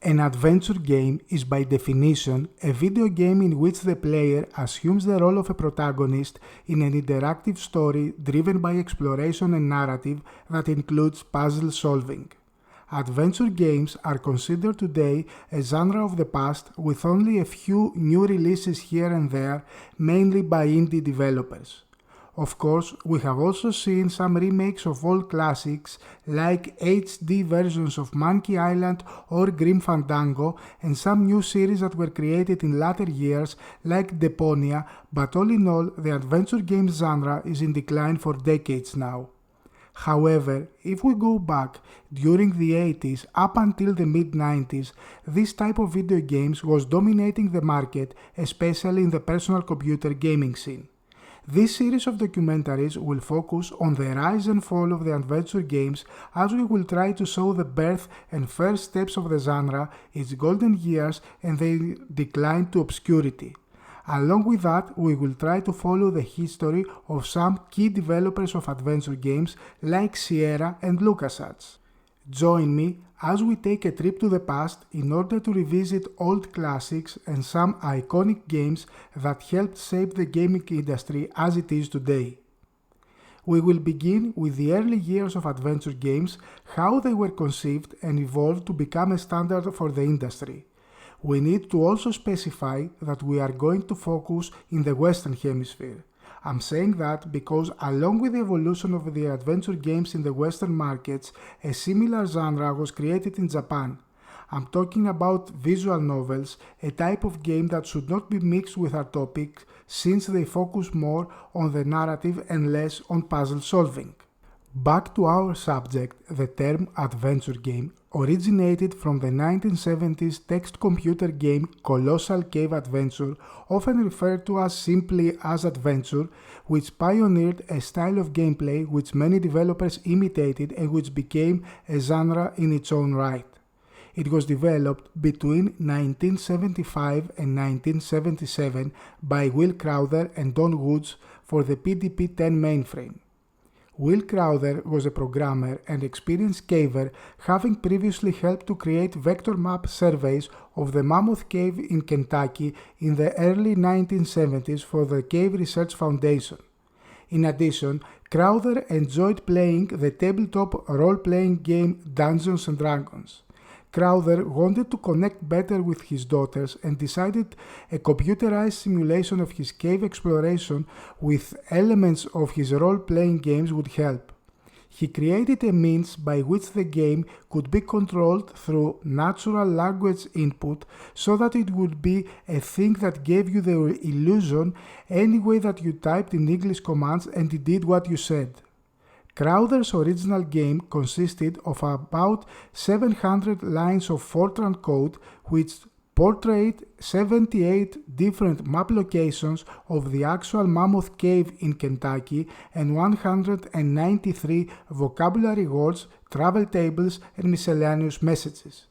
An adventure game is by definition a video game in which the player assumes the role of a protagonist in an interactive story driven by exploration and narrative that includes puzzle solving. Adventure games are considered today a genre of the past with only a few new releases here and there, mainly by indie developers. Of course, we have also seen some remakes of old classics like HD versions of Monkey Island or Grim Fandango and some new series that were created in latter years like Deponia, but all in all, the adventure games genre is in decline for decades now. However, if we go back during the 80s up until the mid-90s, this type of video games was dominating the market, especially in the personal computer gaming scene. This series of documentaries will focus on the rise and fall of the adventure games as we will try to show the birth and first steps of the genre, its golden years and their decline to obscurity. Along with that, we will try to follow the history of some key developers of adventure games like Sierra and LucasArts. Join me as we take a trip to the past in order to revisit old classics and some iconic games that helped shape the gaming industry as it is today. We will begin with the early years of adventure games, how they were conceived and evolved to become a standard for the industry. We need to also specify that we are going to focus in the Western Hemisphere. I'm saying that because along with the evolution of the adventure games in the Western markets, a similar genre was created in Japan. I'm talking about visual novels, a type of game that should not be mixed with our topic since they focus more on the narrative and less on puzzle solving. Back to our subject, the term adventure game originated from the 1970s text computer game Colossal Cave Adventure, often referred to as simply as Adventure, which pioneered a style of gameplay which many developers imitated and which became a genre in its own right. It was developed between 1975 and 1977 by Will Crowther and Don Woods for the PDP-10 mainframe. Will Crowther was a programmer and experienced caver, having previously helped to create vector map surveys of the Mammoth Cave in Kentucky in the early 1970s for the Cave Research Foundation. In addition, Crowther enjoyed playing the tabletop role-playing game Dungeons & Dragons. Crowther wanted to connect better with his daughters and decided a computerized simulation of his cave exploration with elements of his role-playing games would help. He created a means by which the game could be controlled through natural language input so that it would be a thing that gave you the illusion any way that you typed in English commands and it did what you said. Crowther's original game consisted of about 700 lines of Fortran code which portrayed 78 different map locations of the actual Mammoth Cave in Kentucky and 193 vocabulary words, travel tables, and miscellaneous messages.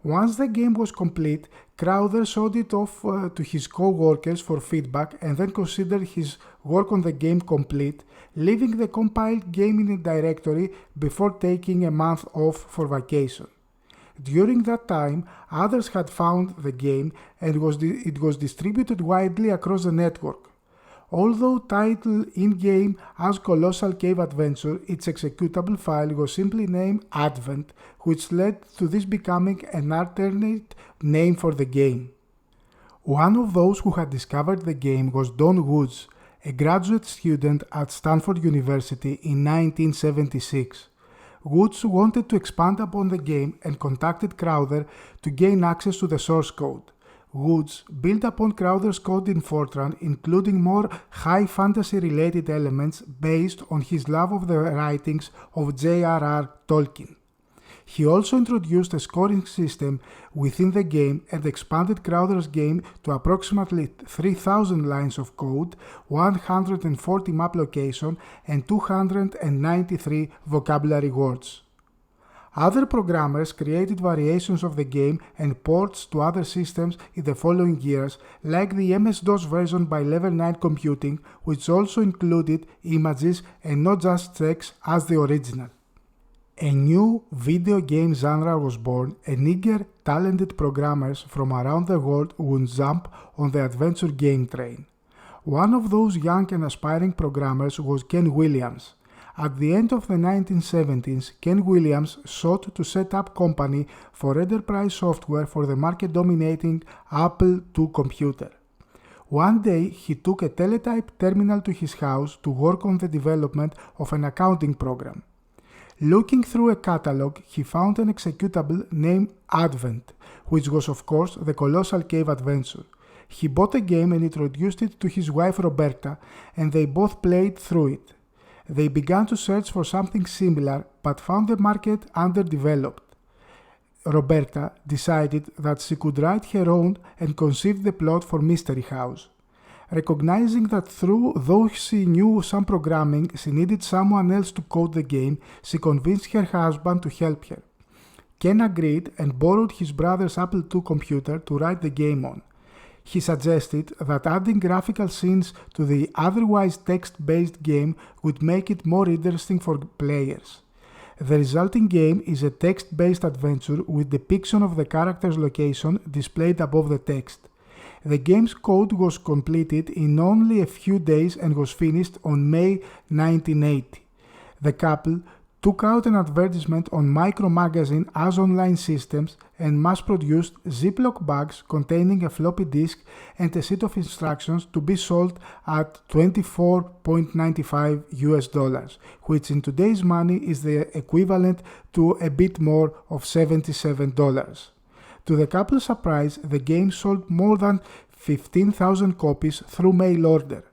Once the game was complete, Crowther showed it off to his co-workers for feedback and then considered his work on the game complete, leaving the compiled game in a directory before taking a month off for vacation. During that time, others had found the game and it was distributed widely across the network. Although titled in-game as Colossal Cave Adventure, its executable file was simply named Advent, which led to this becoming an alternate name for the game. One of those who had discovered the game was Don Woods, a graduate student at Stanford University in 1976. Woods wanted to expand upon the game and contacted Crowther to gain access to the source code. Woods built upon Crowther's code in Fortran, including more high fantasy-related elements based on his love of the writings of J.R.R. Tolkien. He also introduced a scoring system within the game and expanded Crowther's game to approximately 3,000 lines of code, 140 map locations, and 293 vocabulary words. Other programmers created variations of the game and ports to other systems in the following years, like the MS-DOS version by Level 9 Computing, which also included images and not just text as the original. A new video game genre was born, and eager, talented programmers from around the world would jump on the adventure game train. One of those young and aspiring programmers was Ken Williams. At the end of the 1970s, Ken Williams sought to set up company for enterprise software for the market-dominating Apple II computer. One day, he took a teletype terminal to his house to work on the development of an accounting program. Looking through a catalog, he found an executable named Advent, which was of course the Colossal Cave Adventure. He bought the game and introduced it to his wife Roberta, and they both played through it. They began to search for something similar, but found the market underdeveloped. Roberta decided that she could write her own and conceived the plot for Mystery House. Recognizing that though she knew some programming, she needed someone else to code the game, she convinced her husband to help her. Ken agreed and borrowed his brother's Apple II computer to write the game on. He suggested that adding graphical scenes to the otherwise text-based game would make it more interesting for players. The resulting game is a text-based adventure with depiction of the character's location displayed above the text. The game's code was completed in only a few days and was finished on May 1980. The couple took out an advertisement on Micro Magazine as online systems and mass-produced Ziploc bags containing a floppy disk and a sheet of instructions to be sold at $24.95, which in today's money is the equivalent to a bit more of $77. To the couple's surprise, the game sold more than 15,000 copies through mail order.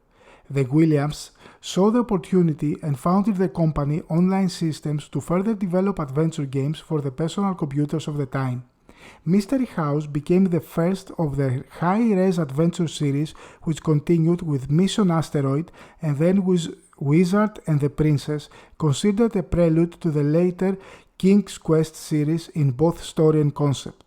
The Williams saw the opportunity and founded the company Online Systems to further develop adventure games for the personal computers of the time. Mystery House became the first of the high-res adventure series, which continued with Mission Asteroid and then with Wizard and the Princess, considered a prelude to the later King's Quest series in both story and concept.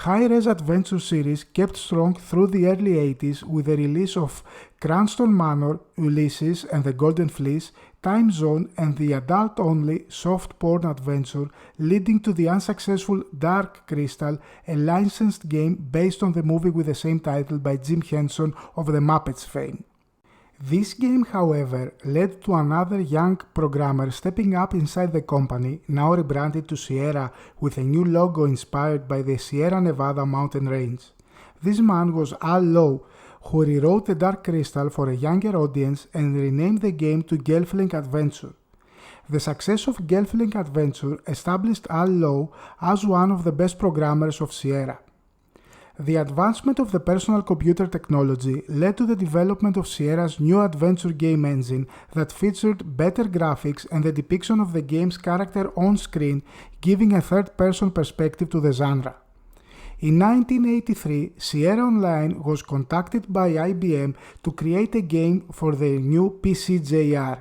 High-res adventure series kept strong through the early 80s with the release of Cranston Manor, Ulysses and the Golden Fleece, Time Zone and the adult-only soft porn adventure, leading to the unsuccessful Dark Crystal, a licensed game based on the movie with the same title by Jim Henson of the Muppets fame. This game, however, led to another young programmer stepping up inside the company, now rebranded to Sierra with a new logo inspired by the Sierra Nevada mountain range. This man was Al Lowe, who rewrote the Dark Crystal for a younger audience and renamed the game to Gelfling Adventure. The success of Gelfling Adventure established Al Lowe as one of the best programmers of Sierra. The advancement of the personal computer technology led to the development of Sierra's new adventure game engine that featured better graphics and the depiction of the game's character on screen, giving a third-person perspective to the genre. In 1983, Sierra Online was contacted by IBM to create a game for the new PCJR.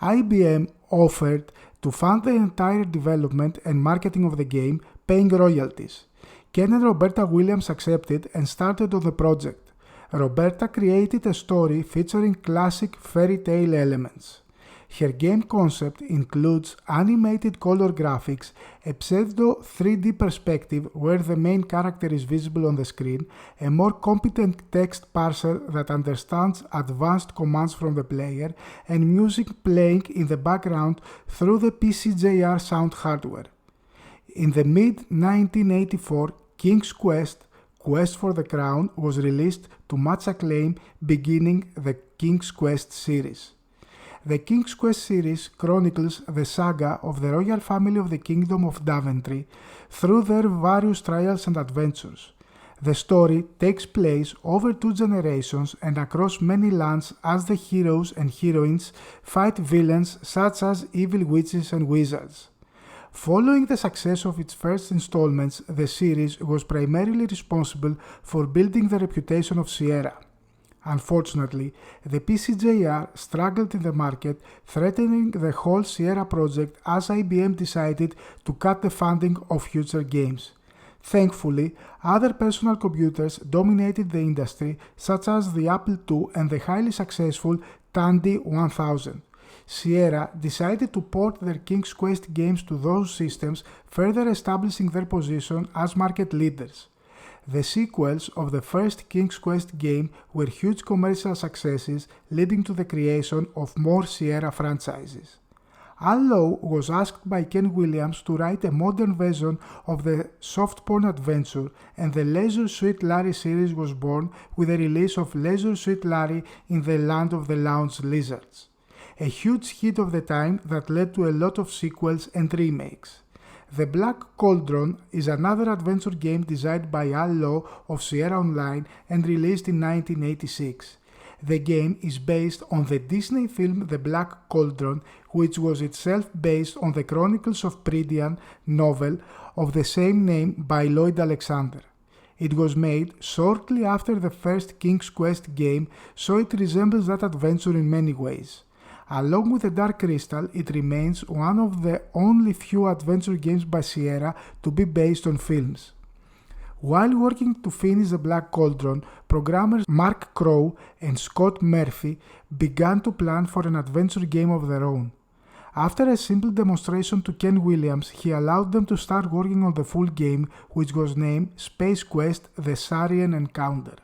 IBM offered to fund the entire development and marketing of the game, paying royalties. Ken and Roberta Williams accepted and started on the project. Roberta created a story featuring classic fairy tale elements. Her game concept includes animated color graphics, a pseudo 3D perspective where the main character is visible on the screen, a more competent text parser that understands advanced commands from the player, and music playing in the background through the PCJR sound hardware. In the mid-1984, King's Quest, Quest for the Crown, was released to much acclaim, beginning the King's Quest series. The King's Quest series chronicles the saga of the royal family of the Kingdom of Daventry through their various trials and adventures. The story takes place over 2 generations and across many lands as the heroes and heroines fight villains such as evil witches and wizards. Following the success of its first installments, the series was primarily responsible for building the reputation of Sierra. Unfortunately, the PCJR struggled in the market, threatening the whole Sierra project as IBM decided to cut the funding of future games. Thankfully, other personal computers dominated the industry, such as the Apple II and the highly successful Tandy 1000. Sierra decided to port their King's Quest games to those systems, further establishing their position as market leaders. The sequels of the first King's Quest game were huge commercial successes, leading to the creation of more Sierra franchises. Al Lowe was asked by Ken Williams to write a modern version of the soft porn adventure, and the Leisure Suit Larry series was born with the release of Leisure Suit Larry in the Land of the Lounge Lizards, a huge hit of the time that led to a lot of sequels and remakes. The Black Cauldron is another adventure game designed by Al Lowe of Sierra Online and released in 1986. The game is based on the Disney film The Black Cauldron, which was itself based on the Chronicles of Prydian novel of the same name by Lloyd Alexander. It was made shortly after the first King's Quest game, so it resembles that adventure in many ways. Along with The Dark Crystal, it remains one of the only few adventure games by Sierra to be based on films. While working to finish The Black Cauldron, programmers Mark Crow and Scott Murphy began to plan for an adventure game of their own. After a simple demonstration to Ken Williams, he allowed them to start working on the full game, which was named Space Quest: The Sarian Encounter.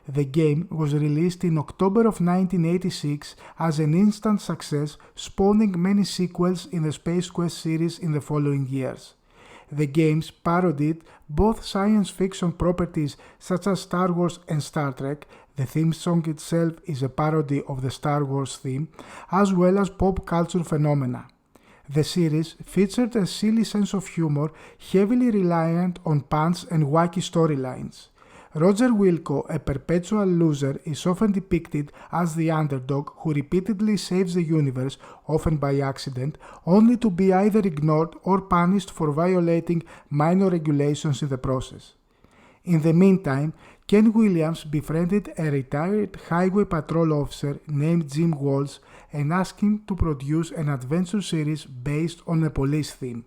The game was released in October of 1986 as an instant success, spawning many sequels in the Space Quest series in the following years. The games parodied both science fiction properties such as Star Wars and Star Trek. The theme song itself is a parody of the Star Wars theme, as well as pop culture phenomena. The series featured a silly sense of humor, heavily reliant on puns and wacky storylines. Roger Wilco, a perpetual loser, is often depicted as the underdog who repeatedly saves the universe, often by accident, only to be either ignored or punished for violating minor regulations in the process. In the meantime, Ken Williams befriended a retired highway patrol officer named Jim Walsh and asked him to produce an adventure series based on a police theme.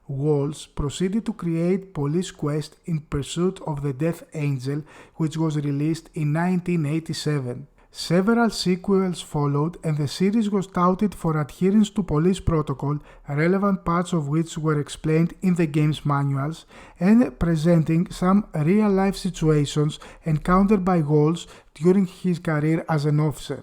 Walsh proceeded to create Police Quest: In Pursuit of the Death Angel, which was released in 1987. Several sequels followed, and the series was touted for adherence to police protocol, relevant parts of which were explained in the game's manuals, and presenting some real-life situations encountered by Walsh during his career as an officer.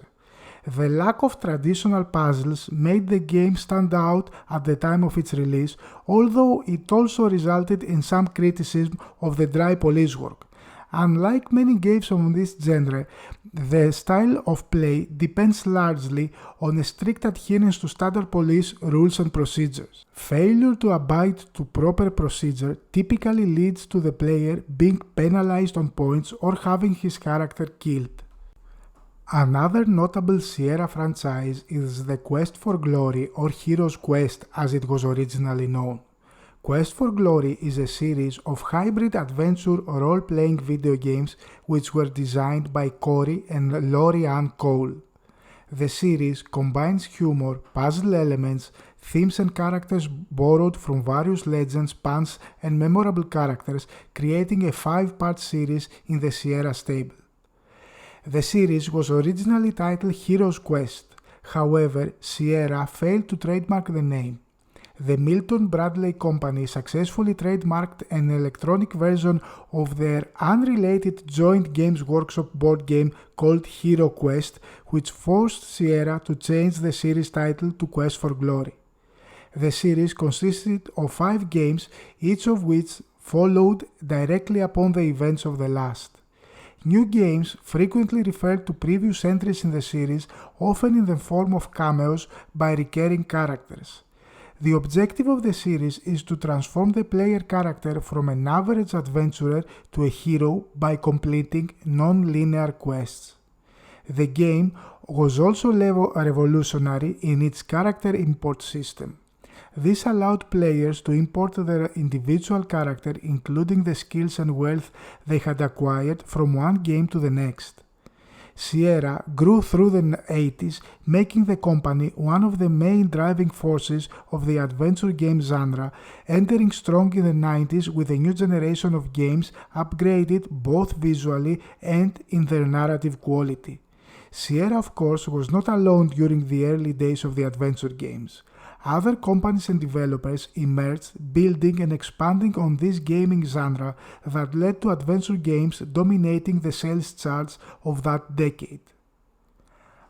The lack of traditional puzzles made the game stand out at the time of its release, although it also resulted in some criticism of the dry police work. Unlike many games of this genre, the style of play depends largely on a strict adherence to standard police rules and procedures. Failure to abide to proper procedure typically leads to the player being penalized on points or having his character killed. Another notable Sierra franchise is the Quest for Glory, or Hero's Quest as it was originally known. Quest for Glory is a series of hybrid adventure role-playing video games which were designed by Corey and Laurie Ann Cole. The series combines humor, puzzle elements, themes and characters borrowed from various legends, puns, and memorable characters, creating a 5-part series in the Sierra stable. The series was originally titled Hero's Quest. However, Sierra failed to trademark the name. The Milton Bradley Company successfully trademarked an electronic version of their unrelated Joint Games Workshop board game called Hero Quest, which forced Sierra to change the series title to Quest for Glory. The series consisted of 5 games, each of which followed directly upon the events of the last. New games frequently referred to previous entries in the series, often in the form of cameos by recurring characters. The objective of the series is to transform the player character from an average adventurer to a hero by completing non-linear quests. The game was also revolutionary in its character import system. This allowed players to import their individual character, including the skills and wealth they had acquired, from one game to the next. Sierra grew through the 80s, making the company one of the main driving forces of the adventure game genre, entering strong in the 90s with a new generation of games upgraded both visually and in their narrative quality. Sierra, of course, was not alone during the early days of the adventure games. Other companies and developers emerged, building and expanding on this gaming genre that led to adventure games dominating the sales charts of that decade.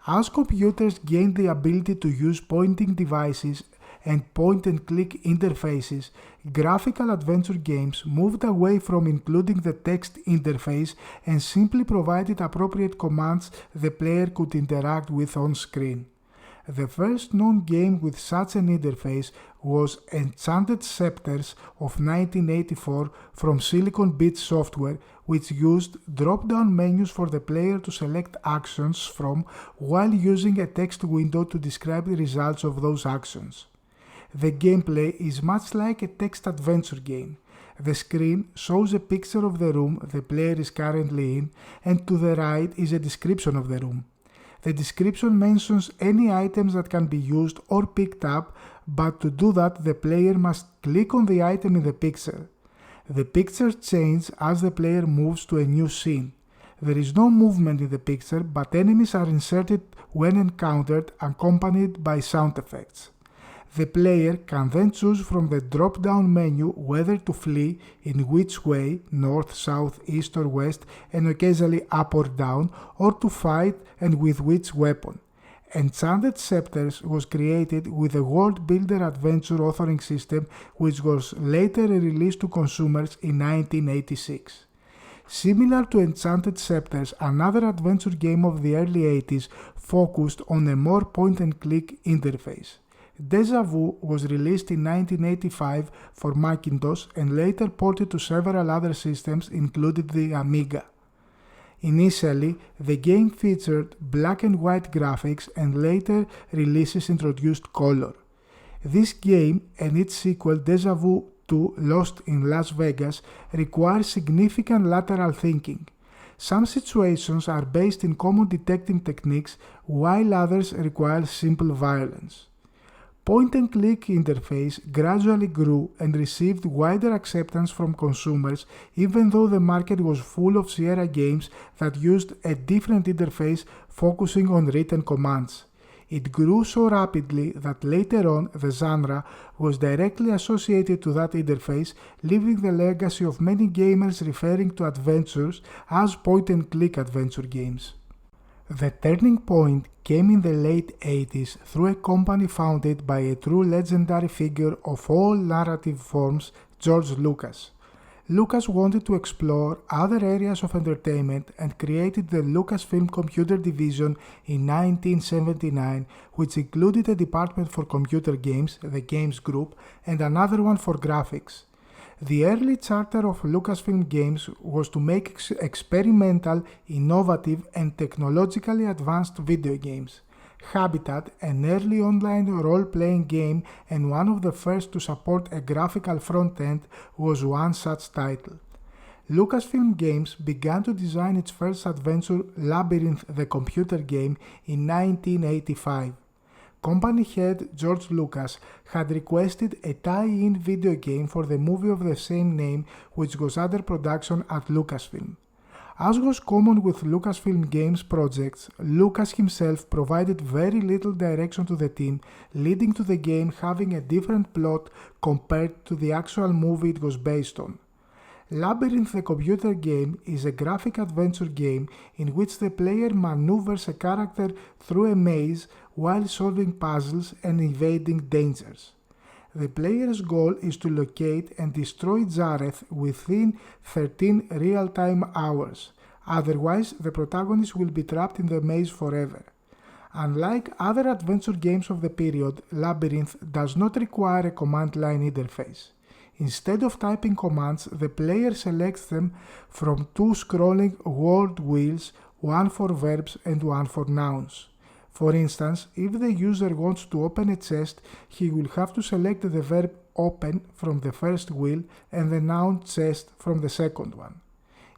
As computers gained the ability to use pointing devices and point-and-click interfaces, graphical adventure games moved away from including the text interface and simply provided appropriate commands the player could interact with on screen. The first known game with such an interface was Enchanted Scepters of 1984 from Silicon Beach Software, which used drop-down menus for the player to select actions from while using a text window to describe the results of those actions. The gameplay is much like a text adventure game. The screen shows a picture of the room the player is currently in, and to the right is a description of the room. The description mentions any items that can be used or picked up, but to do that the player must click on the item in the picture. The picture changes as the player moves to a new scene. There is no movement in the picture, but enemies are inserted when encountered, accompanied by sound effects. The player can then choose from the drop-down menu whether to flee, in which way, north, south, east or west, and occasionally up or down, or to fight and with which weapon. Enchanted Scepters was created with a world builder adventure authoring system which was later released to consumers in 1986. Similar to Enchanted Scepters, another adventure game of the early 80s focused on a more point-and-click interface. Deja Vu was released in 1985 for Macintosh and later ported to several other systems including the Amiga. Initially, the game featured black and white graphics and later releases introduced color. This game and its sequel Deja Vu 2 Lost in Las Vegas require significant lateral thinking. Some situations are based in common detecting techniques while others require simple violence. Point-and-click interface gradually grew and received wider acceptance from consumers even though the market was full of Sierra games that used a different interface focusing on written commands. It grew so rapidly that later on the genre was directly associated to that interface, leaving the legacy of many gamers referring to adventures as point-and-click adventure games. The turning point came in the late 80s through a company founded by a true legendary figure of all narrative forms, George Lucas. Lucas wanted to explore other areas of entertainment and created the Lucasfilm Computer Division in 1979, which included a department for computer games, the Games Group, and another one for graphics. The early charter of Lucasfilm Games was to make experimental, innovative, and technologically advanced video games. Habitat, an early online role-playing game and one of the first to support a graphical front-end, was one such title. Lucasfilm Games began to design its first adventure, Labyrinth the computer game, in 1985. Company head George Lucas had requested a tie-in video game for the movie of the same name, which was under production at Lucasfilm. As was common with Lucasfilm Games projects, Lucas himself provided very little direction to the team, leading to the game having a different plot compared to the actual movie it was based on. Labyrinth the computer game is a graphic adventure game in which the player maneuvers a character through a maze while solving puzzles and evading dangers. The player's goal is to locate and destroy Jareth within 13 real-time hours, otherwise the protagonist will be trapped in the maze forever. Unlike other adventure games of the period, Labyrinth does not require a command line interface. Instead of typing commands, the player selects them from two scrolling word wheels, one for verbs and one for nouns. For instance, if the user wants to open a chest, he will have to select the verb open from the first wheel and the noun chest from the second one.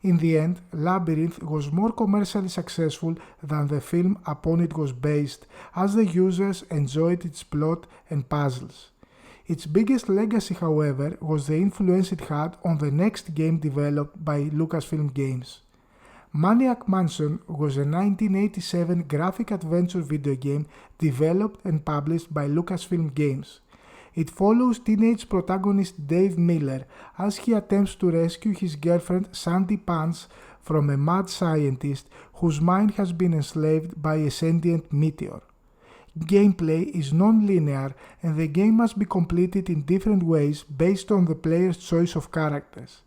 In the end, Labyrinth was more commercially successful than the film upon it was based, as the users enjoyed its plot and puzzles. Its biggest legacy, however, was the influence it had on the next game developed by Lucasfilm Games. Maniac Mansion was a 1987 graphic adventure video game developed and published by Lucasfilm Games. It follows teenage protagonist Dave Miller as he attempts to rescue his girlfriend Sandy Pants from a mad scientist whose mind has been enslaved by a sentient meteor. Gameplay is non-linear and the game must be completed in different ways based on the player's choice of characters.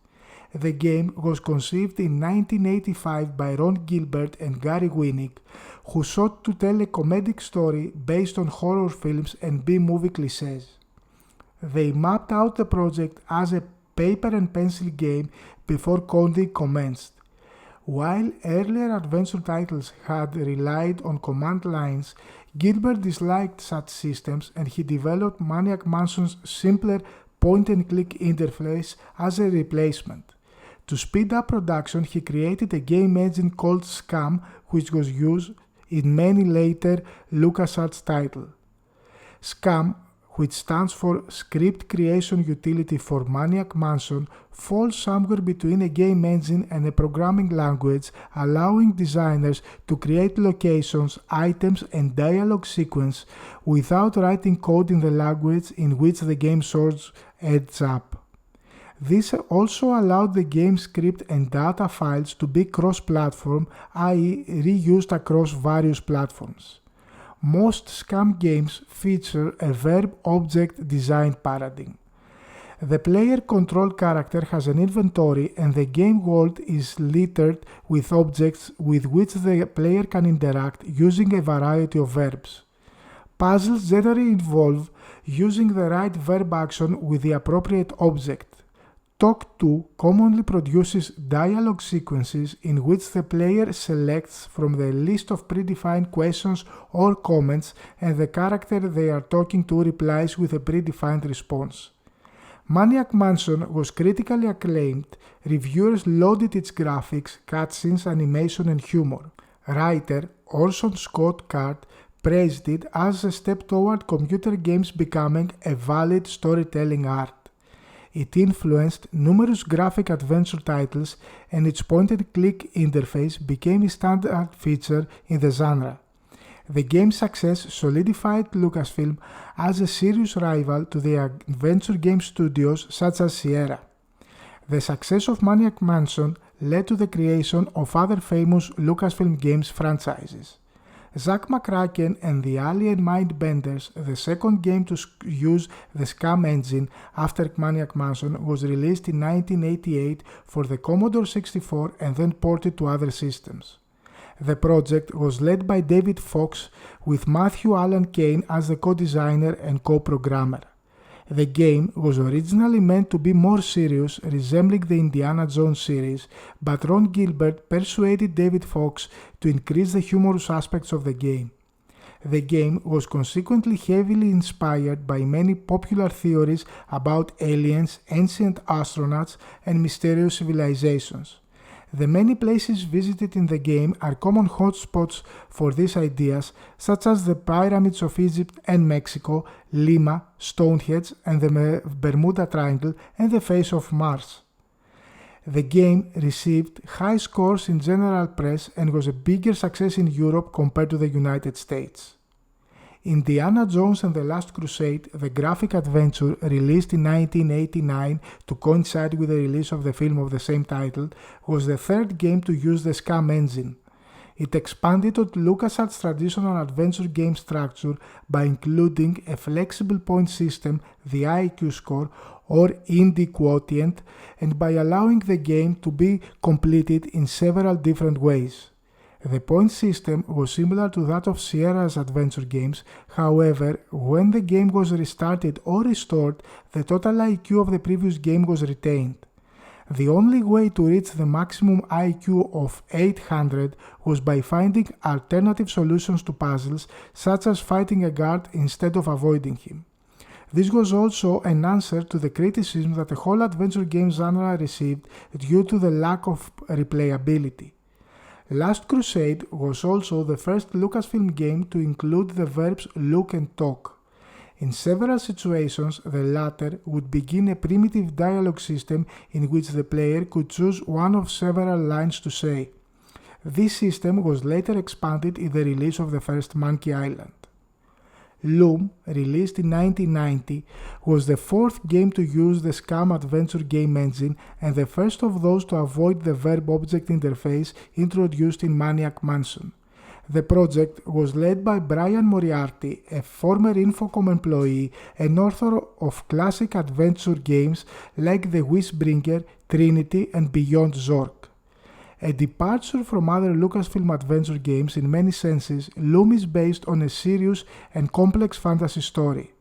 The game was conceived in 1985 by Ron Gilbert and Gary Winnick, who sought to tell a comedic story based on horror films and B-movie clichés. They mapped out the project as a paper and pencil game before coding commenced. While earlier adventure titles had relied on command lines, Gilbert disliked such systems and he developed Maniac Mansion's simpler point-and-click interface as a replacement. To speed up production, he created a game engine called SCAM, which was used in many later LucasArts titles. SCAM, which stands for Script Creation Utility for Maniac Mansion, falls somewhere between a game engine and a programming language, allowing designers to create locations, items, and dialogue sequence without writing code in the language in which the game source ends up. This also allowed the game script and data files to be cross-platform, i.e. reused across various platforms. Most SCAM games feature a verb-object design paradigm. The player-controlled character has an inventory and the game world is littered with objects with which the player can interact using a variety of verbs. Puzzles generally involve using the right verb action with the appropriate object. Talk To commonly produces dialogue sequences in which the player selects from the list of predefined questions or comments and the character they are talking to replies with a predefined response. Maniac Mansion was critically acclaimed. Reviewers lauded its graphics, cutscenes, animation, and humor. Writer Orson Scott Card praised it as a step toward computer games becoming a valid storytelling art. It influenced numerous graphic adventure titles and its point-and-click interface became a standard feature in the genre. The game's success solidified Lucasfilm as a serious rival to the adventure game studios such as Sierra. The success of Maniac Mansion led to the creation of other famous Lucasfilm Games franchises. Zack McCracken and the Alien Mindbenders, the second game to use the SCAM engine after Maniac Mansion, was released in 1988 for the Commodore 64 and then ported to other systems. The project was led by David Fox with Matthew Allan Kane as the co-designer and co-programmer. The game was originally meant to be more serious, resembling the Indiana Jones series, but Ron Gilbert persuaded David Fox to increase the humorous aspects of the game. The game was consequently heavily inspired by many popular theories about aliens, ancient astronauts, and mysterious civilizations. The many places visited in the game are common hotspots for these ideas, such as the pyramids of Egypt and Mexico, Lima, Stonehenge, and the Bermuda Triangle, and the face of Mars. The game received high scores in general press and was a bigger success in Europe compared to the United States. Indiana Jones and the Last Crusade, the graphic adventure released in 1989 to coincide with the release of the film of the same title, was the third game to use the SCAM engine. It expanded on LucasArts' traditional adventure game structure by including a flexible point system, the IQ score, or Indie Quotient, and by allowing the game to be completed in several different ways. The point system was similar to that of Sierra's adventure games, however, when the game was restarted or restored, the total IQ of the previous game was retained. The only way to reach the maximum IQ of 800 was by finding alternative solutions to puzzles, such as fighting a guard instead of avoiding him. This was also an answer to the criticism that the whole adventure game genre received due to the lack of replayability. Last Crusade was also the first Lucasfilm game to include the verbs look and talk. In several situations, the latter would begin a primitive dialogue system in which the player could choose one of several lines to say. This system was later expanded in the release of the first Monkey Island. Loom, released in 1990, was the fourth game to use the SCUMM adventure game engine and the first of those to avoid the verb-object interface introduced in Maniac Mansion. The project was led by Brian Moriarty, a former Infocom employee and author of classic adventure games like The Wishbringer, Trinity, and Beyond Zork. A departure from other Lucasfilm adventure games in many senses, Loom is based on a serious and complex fantasy story.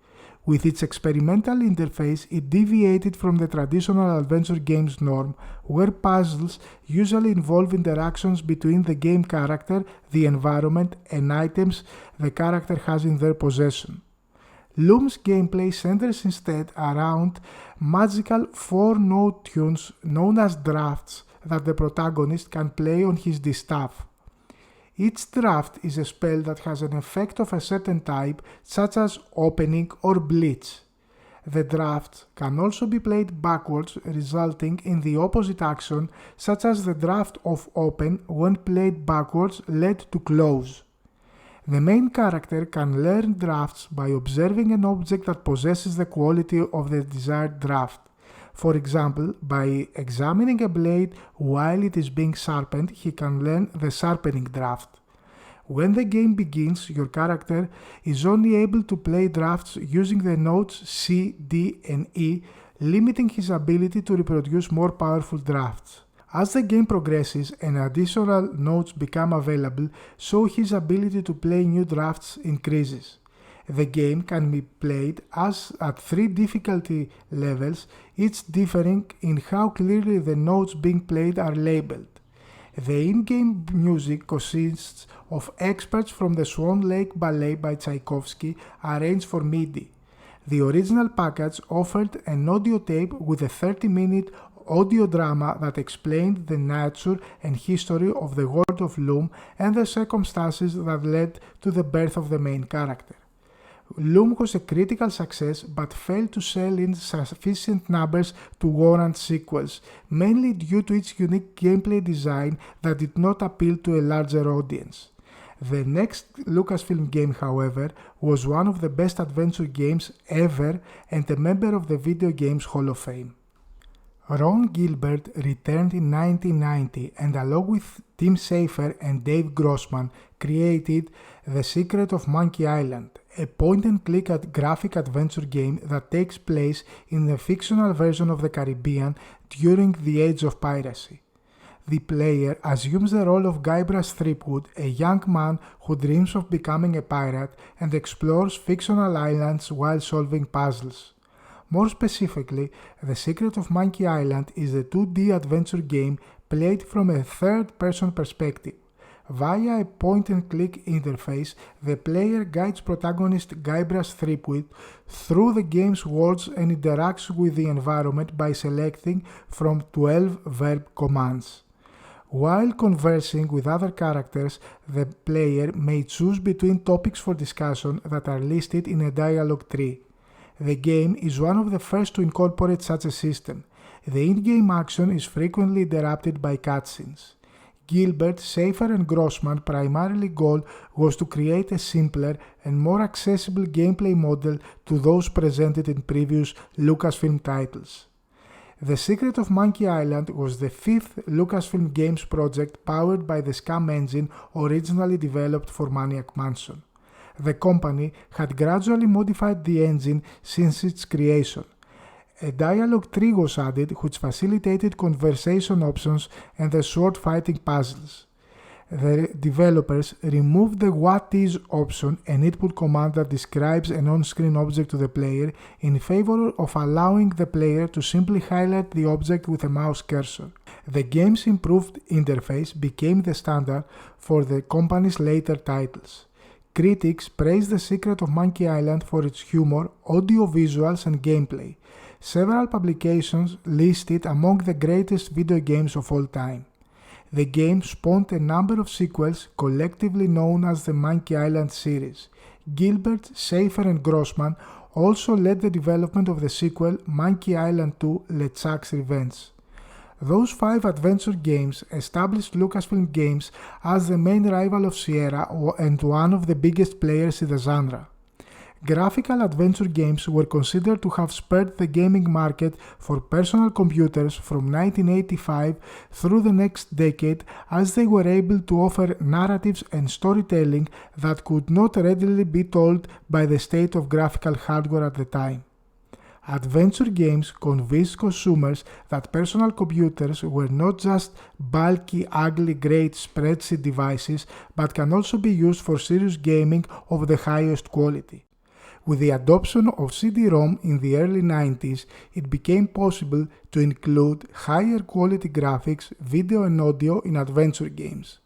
With its experimental interface, it deviated from the traditional adventure games norm, where puzzles usually involve interactions between the game character, the environment, and items the character has in their possession. Loom's gameplay centers instead around magical 4-note tunes known as drafts that the protagonist can play on his distaff. Each draft is a spell that has an effect of a certain type, such as opening or blitz. The drafts can also be played backwards, resulting in the opposite action, such as the draft of open when played backwards led to close. The main character can learn drafts by observing an object that possesses the quality of the desired draft. For example, by examining a blade while it is being sharpened, he can learn the sharpening draft. When the game begins, your character is only able to play drafts using the notes C, D, and E, limiting his ability to reproduce more powerful drafts. As the game progresses and additional notes become available, so his ability to play new drafts increases. The game can be played at 3 difficulty levels, each differing in how clearly the notes being played are labeled. The in-game music consists of excerpts from the Swan Lake Ballet by Tchaikovsky arranged for MIDI. The original package offered an audio tape with a 30-minute audio drama that explained the nature and history of the world of Loom and the circumstances that led to the birth of the main character. Loom was a critical success but failed to sell in sufficient numbers to warrant sequels, mainly due to its unique gameplay design that did not appeal to a larger audience. The next Lucasfilm game, however, was one of the best adventure games ever and a member of the Video Games Hall of Fame. Ron Gilbert returned in 1990 and along with Tim Schafer and Dave Grossman created The Secret of Monkey Island, a point-and-click graphic adventure game that takes place in the fictional version of the Caribbean during the age of piracy. The player assumes the role of Guybrush Threepwood, a young man who dreams of becoming a pirate and explores fictional islands while solving puzzles. More specifically, The Secret of Monkey Island is a 2D adventure game played from a third-person perspective. Via a point-and-click interface, the player guides protagonist Guybrush Threepwood through the game's worlds and interacts with the environment by selecting from 12 verb commands. While conversing with other characters, the player may choose between topics for discussion that are listed in a dialogue tree. The game is one of the first to incorporate such a system. The in-game action is frequently interrupted by cutscenes. Gilbert, Schafer, and Grossman's primary goal was to create a simpler and more accessible gameplay model to those presented in previous Lucasfilm titles. The Secret of Monkey Island was the 5th Lucasfilm Games project powered by the SCUMM engine originally developed for Maniac Mansion. The company had gradually modified the engine since its creation. A dialogue tree was added which facilitated conversation options and the sword-fighting puzzles. The developers removed the What Is option, an input command that describes an on-screen object to the player, in favor of allowing the player to simply highlight the object with a mouse cursor. The game's improved interface became the standard for the company's later titles. Critics praised The Secret of Monkey Island for its humor, audio visuals, and gameplay. Several publications list it among the greatest video games of all time. The game spawned a number of sequels, collectively known as the Monkey Island series. Gilbert, Schafer, and Grossman also led the development of the sequel Monkey Island 2: LeChuck's Revenge. Those 5 adventure games established Lucasfilm Games as the main rival of Sierra and one of the biggest players in the genre. Graphical adventure games were considered to have spurred the gaming market for personal computers from 1985 through the next decade, as they were able to offer narratives and storytelling that could not readily be told by the state of graphical hardware at the time. Adventure games convinced consumers that personal computers were not just bulky, ugly, great spreadsheet devices, but can also be used for serious gaming of the highest quality. With the adoption of CD-ROM in the early 90s, it became possible to include higher quality graphics, video and audio in adventure games.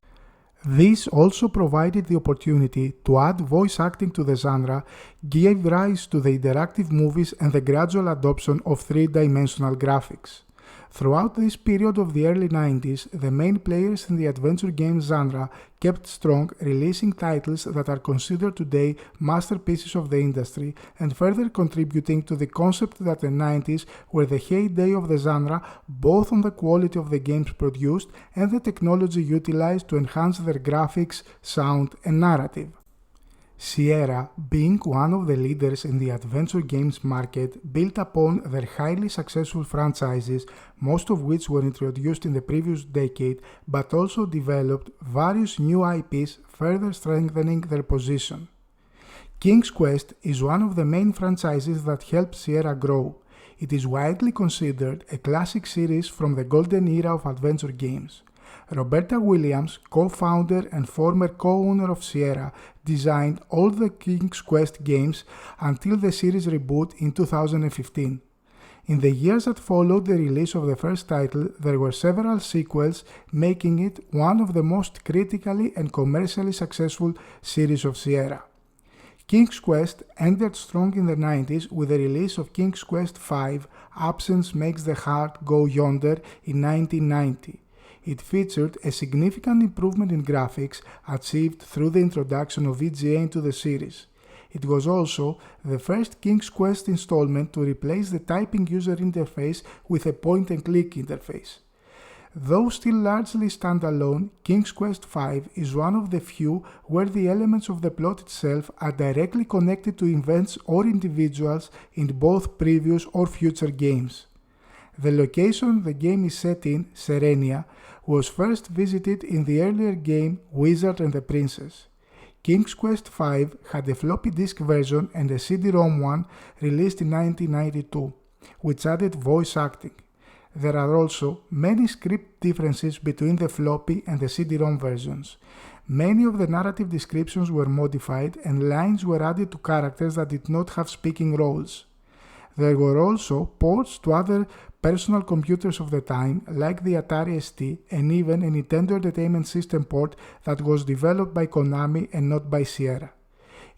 This also provided the opportunity to add voice acting to the genre, gave rise to the interactive movies and the gradual adoption of three-dimensional graphics. Throughout this period of the early 90s, the main players in the adventure game genre kept strong, releasing titles that are considered today masterpieces of the industry and further contributing to the concept that the 90s were the heyday of the genre, both on the quality of the games produced and the technology utilized to enhance their graphics, sound, and narrative. Sierra, being one of the leaders in the adventure games market, built upon their highly successful franchises, most of which were introduced in the previous decade, but also developed various new IPs, further strengthening their position. King's Quest is one of the main franchises that helped Sierra grow. It is widely considered a classic series from the golden era of adventure games. Roberta Williams, co-founder and former co-owner of Sierra, designed all the King's Quest games until the series reboot in 2015. In the years that followed the release of the first title, there were several sequels, making it one of the most critically and commercially successful series of Sierra. King's Quest ended strong in the 90s with the release of King's Quest V, Absence Makes the Heart Go Yonder in 1990. It featured a significant improvement in graphics achieved through the introduction of VGA into the series. It was also the first King's Quest installment to replace the typing user interface with a point-and-click interface. Though still largely standalone, King's Quest V is one of the few where the elements of the plot itself are directly connected to events or individuals in both previous or future games. The location the game is set in, Serenia, was first visited in the earlier game Wizard and the Princess. King's Quest V had a floppy disk version and a CD-ROM one released in 1992, which added voice acting. There are also many script differences between the floppy and the CD-ROM versions. Many of the narrative descriptions were modified and lines were added to characters that did not have speaking roles. There were also ports to other personal computers of the time, like the Atari ST, and even a Nintendo Entertainment System port that was developed by Konami and not by Sierra.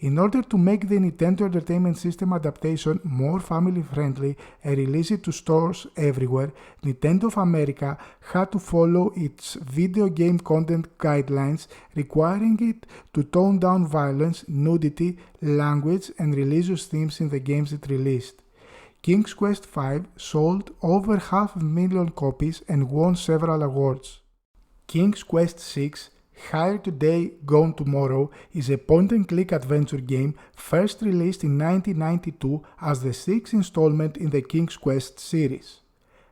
In order to make the Nintendo Entertainment System adaptation more family-friendly and release it to stores everywhere, Nintendo of America had to follow its video game content guidelines, requiring it to tone down violence, nudity, language, and religious themes in the games it released. King's Quest V sold over 500,000 copies and won several awards. King's Quest VI, Here Today, Gone Tomorrow, is a point-and-click adventure game first released in 1992 as the sixth installment in the King's Quest series.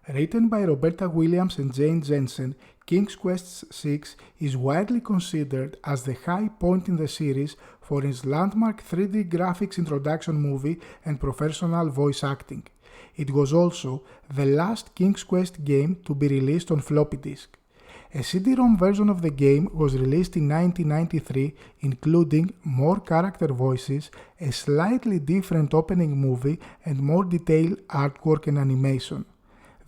Written by Roberta Williams and Jane Jensen, King's Quest VI is widely considered as the high point in the series for its landmark 3D graphics introduction movie and professional voice acting. It was also the last King's Quest game to be released on floppy disk. A CD-ROM version of the game was released in 1993, including more character voices, a slightly different opening movie, and more detailed artwork and animation.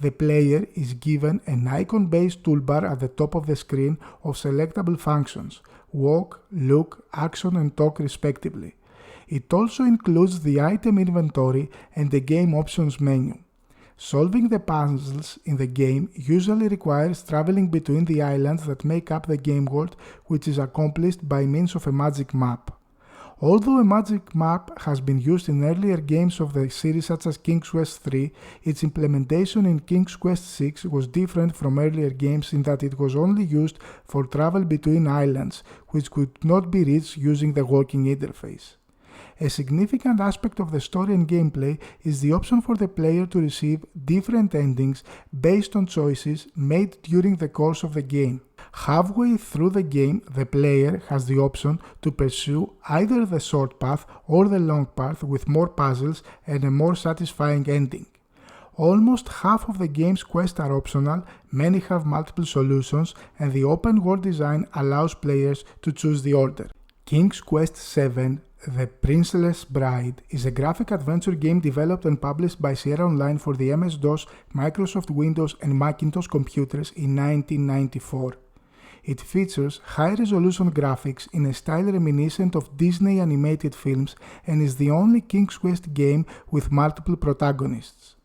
The player is given an icon-based toolbar at the top of the screen of selectable functions: walk, look, action, and talk respectively. It also includes the item inventory and the game options menu. Solving the puzzles in the game usually requires traveling between the islands that make up the game world, which is accomplished by means of a magic map. Although a magic map has been used in earlier games of the series such as King's Quest III, its implementation in King's Quest VI was different from earlier games in that it was only used for travel between islands, which could not be reached using the walking interface. A significant aspect of the story and gameplay is the option for the player to receive different endings based on choices made during the course of the game. Halfway through the game, the player has the option to pursue either the short path or the long path with more puzzles and a more satisfying ending. Almost half of the game's quests are optional, many have multiple solutions, and the open world design allows players to choose the order. King's Quest VII The Princeless Bride is a graphic adventure game developed and published by Sierra Online for the MS-DOS, Microsoft Windows and Macintosh computers in 1994. It features high-resolution graphics in a style reminiscent of Disney animated films and is the only King's Quest game with multiple protagonists.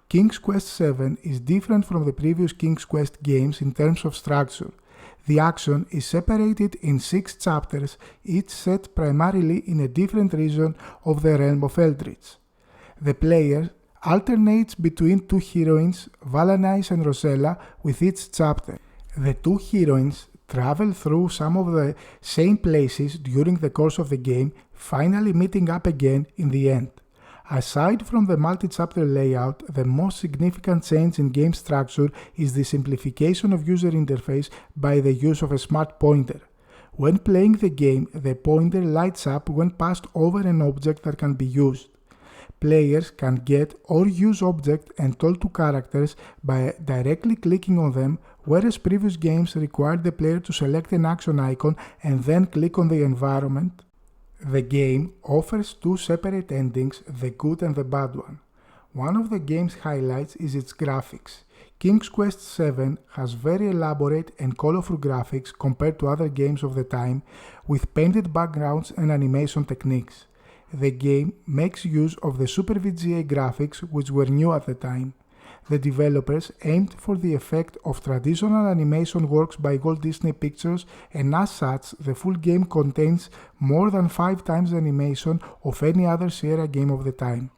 King's Quest VII is different from the previous King's Quest games in terms of structure. The action is separated in 6 chapters, each set primarily in a different region of the realm of Eldritch. The player alternates between 2 heroines, Valanice and Rosella, with each chapter. The 2 heroines travel through some of the same places during the course of the game, finally meeting up again in the end. Aside from the multi-chapter layout, the most significant change in game structure is the simplification of user interface by the use of a smart pointer. When playing the game, the pointer lights up when passed over an object that can be used. Players can get or use objects and talk to characters by directly clicking on them, whereas previous games required the player to select an action icon and then click on the environment. The game offers 2 separate endings, the good and the bad one. One of the game's highlights is its graphics. King's Quest VII has very elaborate and colorful graphics compared to other games of the time, with painted backgrounds and animation techniques. The game makes use of the Super VGA graphics, which were new at the time. The developers aimed for the effect of traditional animation works by Walt Disney Pictures, and as such, the full game contains more than 5 times the animation of any other Sierra game of the time.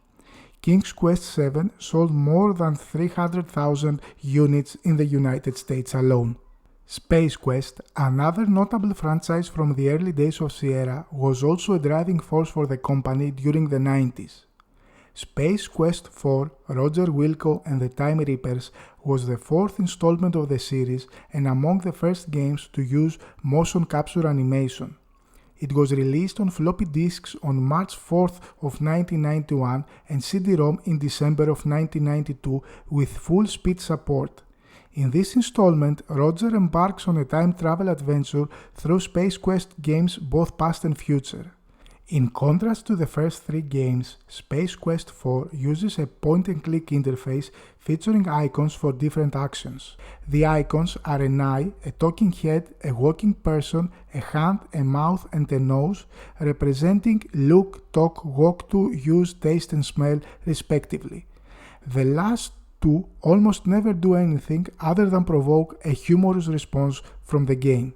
King's Quest VII sold more than 300,000 units in the United States alone. Space Quest, another notable franchise from the early days of Sierra, was also a driving force for the company during the 90s. Space Quest IV, Roger Wilco and the Time Reapers was the 4th installment of the series and among the first games to use motion capture animation. It was released on floppy disks on March 4th of 1991 and CD-ROM in December of 1992 with full speed support. In this installment, Roger embarks on a time travel adventure through Space Quest games both past and future. In contrast to the first 3 games, Space Quest IV uses a point-and-click interface featuring icons for different actions. The icons are an eye, a talking head, a walking person, a hand, a mouth and a nose, representing look, talk, walk to, use, taste and smell, respectively. The last 2 almost never do anything other than provoke a humorous response from the game.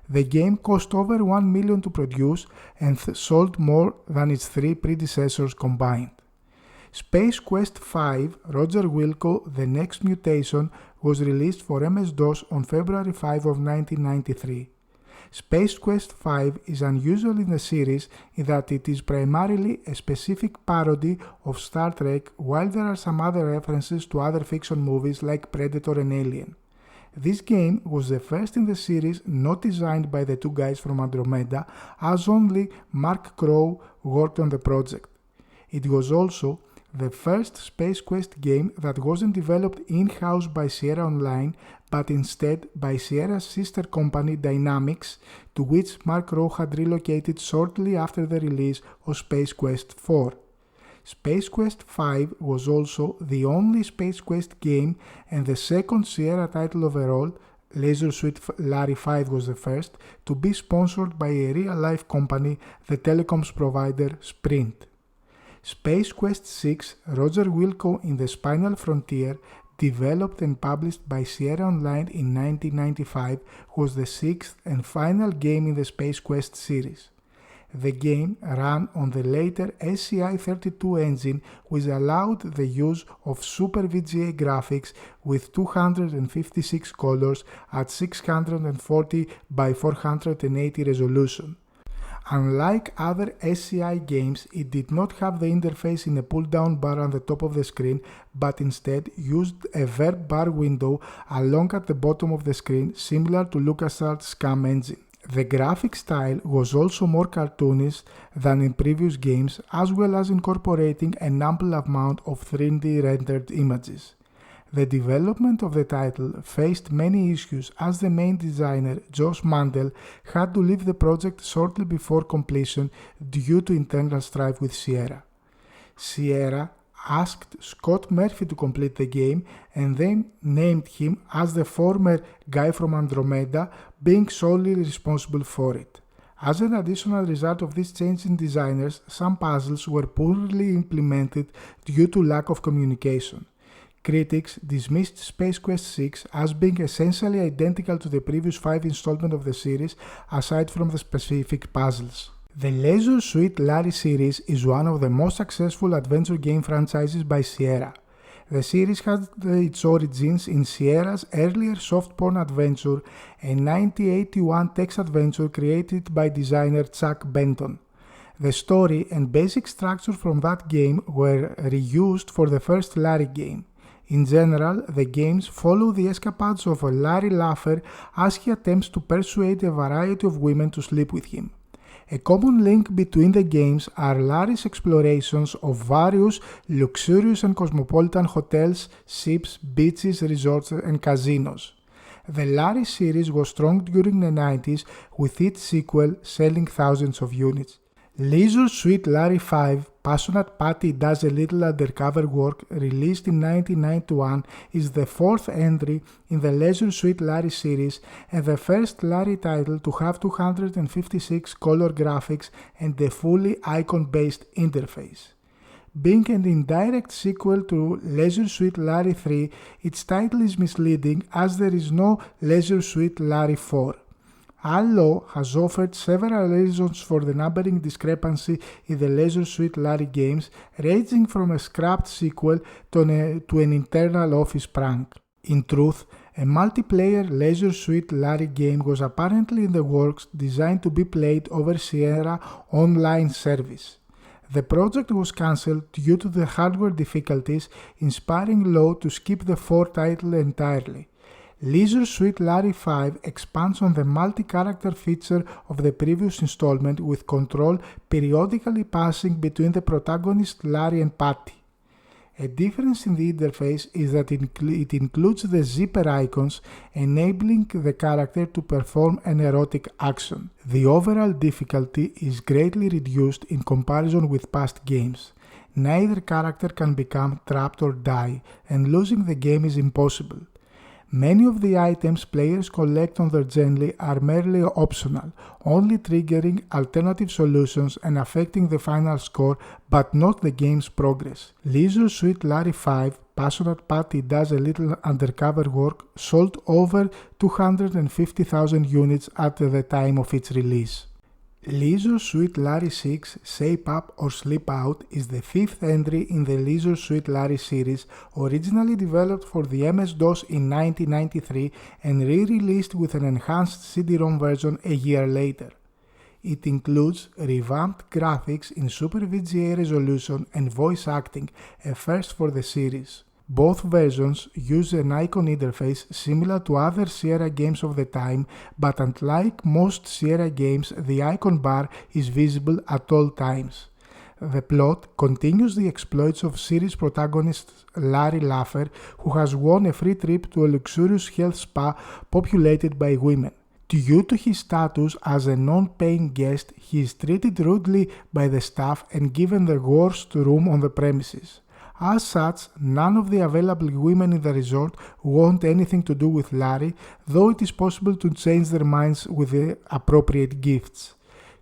The game cost over $1 million to produce and sold more than its 3 predecessors combined. Space Quest V, Roger Wilco, The Next Mutation, was released for MS-DOS on February 5 of 1993. Space Quest V is unusual in the series in that it is primarily a specific parody of Star Trek, while there are some other references to other fiction movies like Predator and Alien. This game was the first in the series not designed by the 2 guys from Andromeda, as only Mark Crow worked on the project. It was also the first Space Quest game that wasn't developed in-house by Sierra Online, but instead by Sierra's sister company Dynamix, to which Mark Crow had relocated shortly after the release of Space Quest IV. Space Quest V was also the only Space Quest game and the second Sierra title overall, Leisure Suit Larry 5 was the first, to be sponsored by a real-life company, the telecoms provider Sprint. Space Quest VI, Roger Wilco in the Spinal Frontier, developed and published by Sierra Online in 1995, was the 6th and final game in the Space Quest series. The game ran on the later SCI-32 engine, which allowed the use of Super VGA graphics with 256 colors at 640 by 480 resolution. Unlike other SCI games, it did not have the interface in a pull-down bar on the top of the screen, but instead used a verb bar window along at the bottom of the screen, similar to LucasArts' SCAM engine. The graphic style was also more cartoonish than in previous games, as well as incorporating an ample amount of 3D rendered images. The development of the title faced many issues as the main designer, Josh Mandel, had to leave the project shortly before completion due to internal strife with Sierra. Sierra asked Scott Murphy to complete the game and then named him as the former guy from Andromeda, being solely responsible for it. As an additional result of this change in designers, some puzzles were poorly implemented due to lack of communication. Critics dismissed Space Quest 6 as being essentially identical to the previous 5 installments of the series, aside from the specific puzzles. The Leisure Suit Larry series is one of the most successful adventure game franchises by Sierra. The series had its origins in Sierra's earlier soft porn adventure, a 1981 text adventure created by designer Chuck Benton. The story and basic structure from that game were reused for the first Larry game. In general, the games follow the escapades of Larry Laffer as he attempts to persuade a variety of women to sleep with him. A common link between the games are Larry's explorations of various luxurious and cosmopolitan hotels, ships, beaches, resorts, and casinos. The Larry series was strong during the 90s, with its sequel selling thousands of units. Leisure Suit Larry 5, Passionate Patty Does a Little Undercover Work, released in 1991, is the fourth entry in the Leisure Suit Larry series and the first Larry title to have 256 color graphics and a fully icon-based interface. Being an indirect sequel to Leisure Suit Larry 3, its title is misleading as there is no Leisure Suit Larry 4. Allo has offered several reasons for the numbering discrepancy in the Leisure Suit Larry games, ranging from a scrapped sequel to an internal office prank. In truth, a multiplayer Leisure Suit Larry game was apparently in the works, designed to be played over Sierra online service. The project was cancelled due to the hardware difficulties, inspiring Lowe to skip the 4 title entirely. Leisure Suit Larry 5 expands on the multi-character feature of the previous installment, with control periodically passing between the protagonist Larry and Patty. A difference in the interface is that it includes the zipper icons, enabling the character to perform an erotic action. The overall difficulty is greatly reduced in comparison with past games. Neither character can become trapped or die, and losing the game is impossible. Many of the items players collect on their journey are merely optional, only triggering alternative solutions and affecting the final score, but not the game's progress. Leisure Suit Larry 5, Passionate Patty Does a Little Undercover Work, sold over 250,000 units at the time of its release. Leisure Suit Larry 6, Shape Up or Sleep Out, is the 5th entry in the Leisure Suit Larry series, originally developed for the MS-DOS in 1993 and re-released with an enhanced CD-ROM version a year later. It includes revamped graphics in Super VGA resolution and voice acting, a first for the series. Both versions use an icon interface similar to other Sierra games of the time, but unlike most Sierra games, the icon bar is visible at all times. The plot continues the exploits of series protagonist Larry Laffer, who has won a free trip to a luxurious health spa populated by women. Due to his status as a non-paying guest, he is treated rudely by the staff and given the worst room on the premises. As such, none of the available women in the resort want anything to do with Larry, though it is possible to change their minds with the appropriate gifts.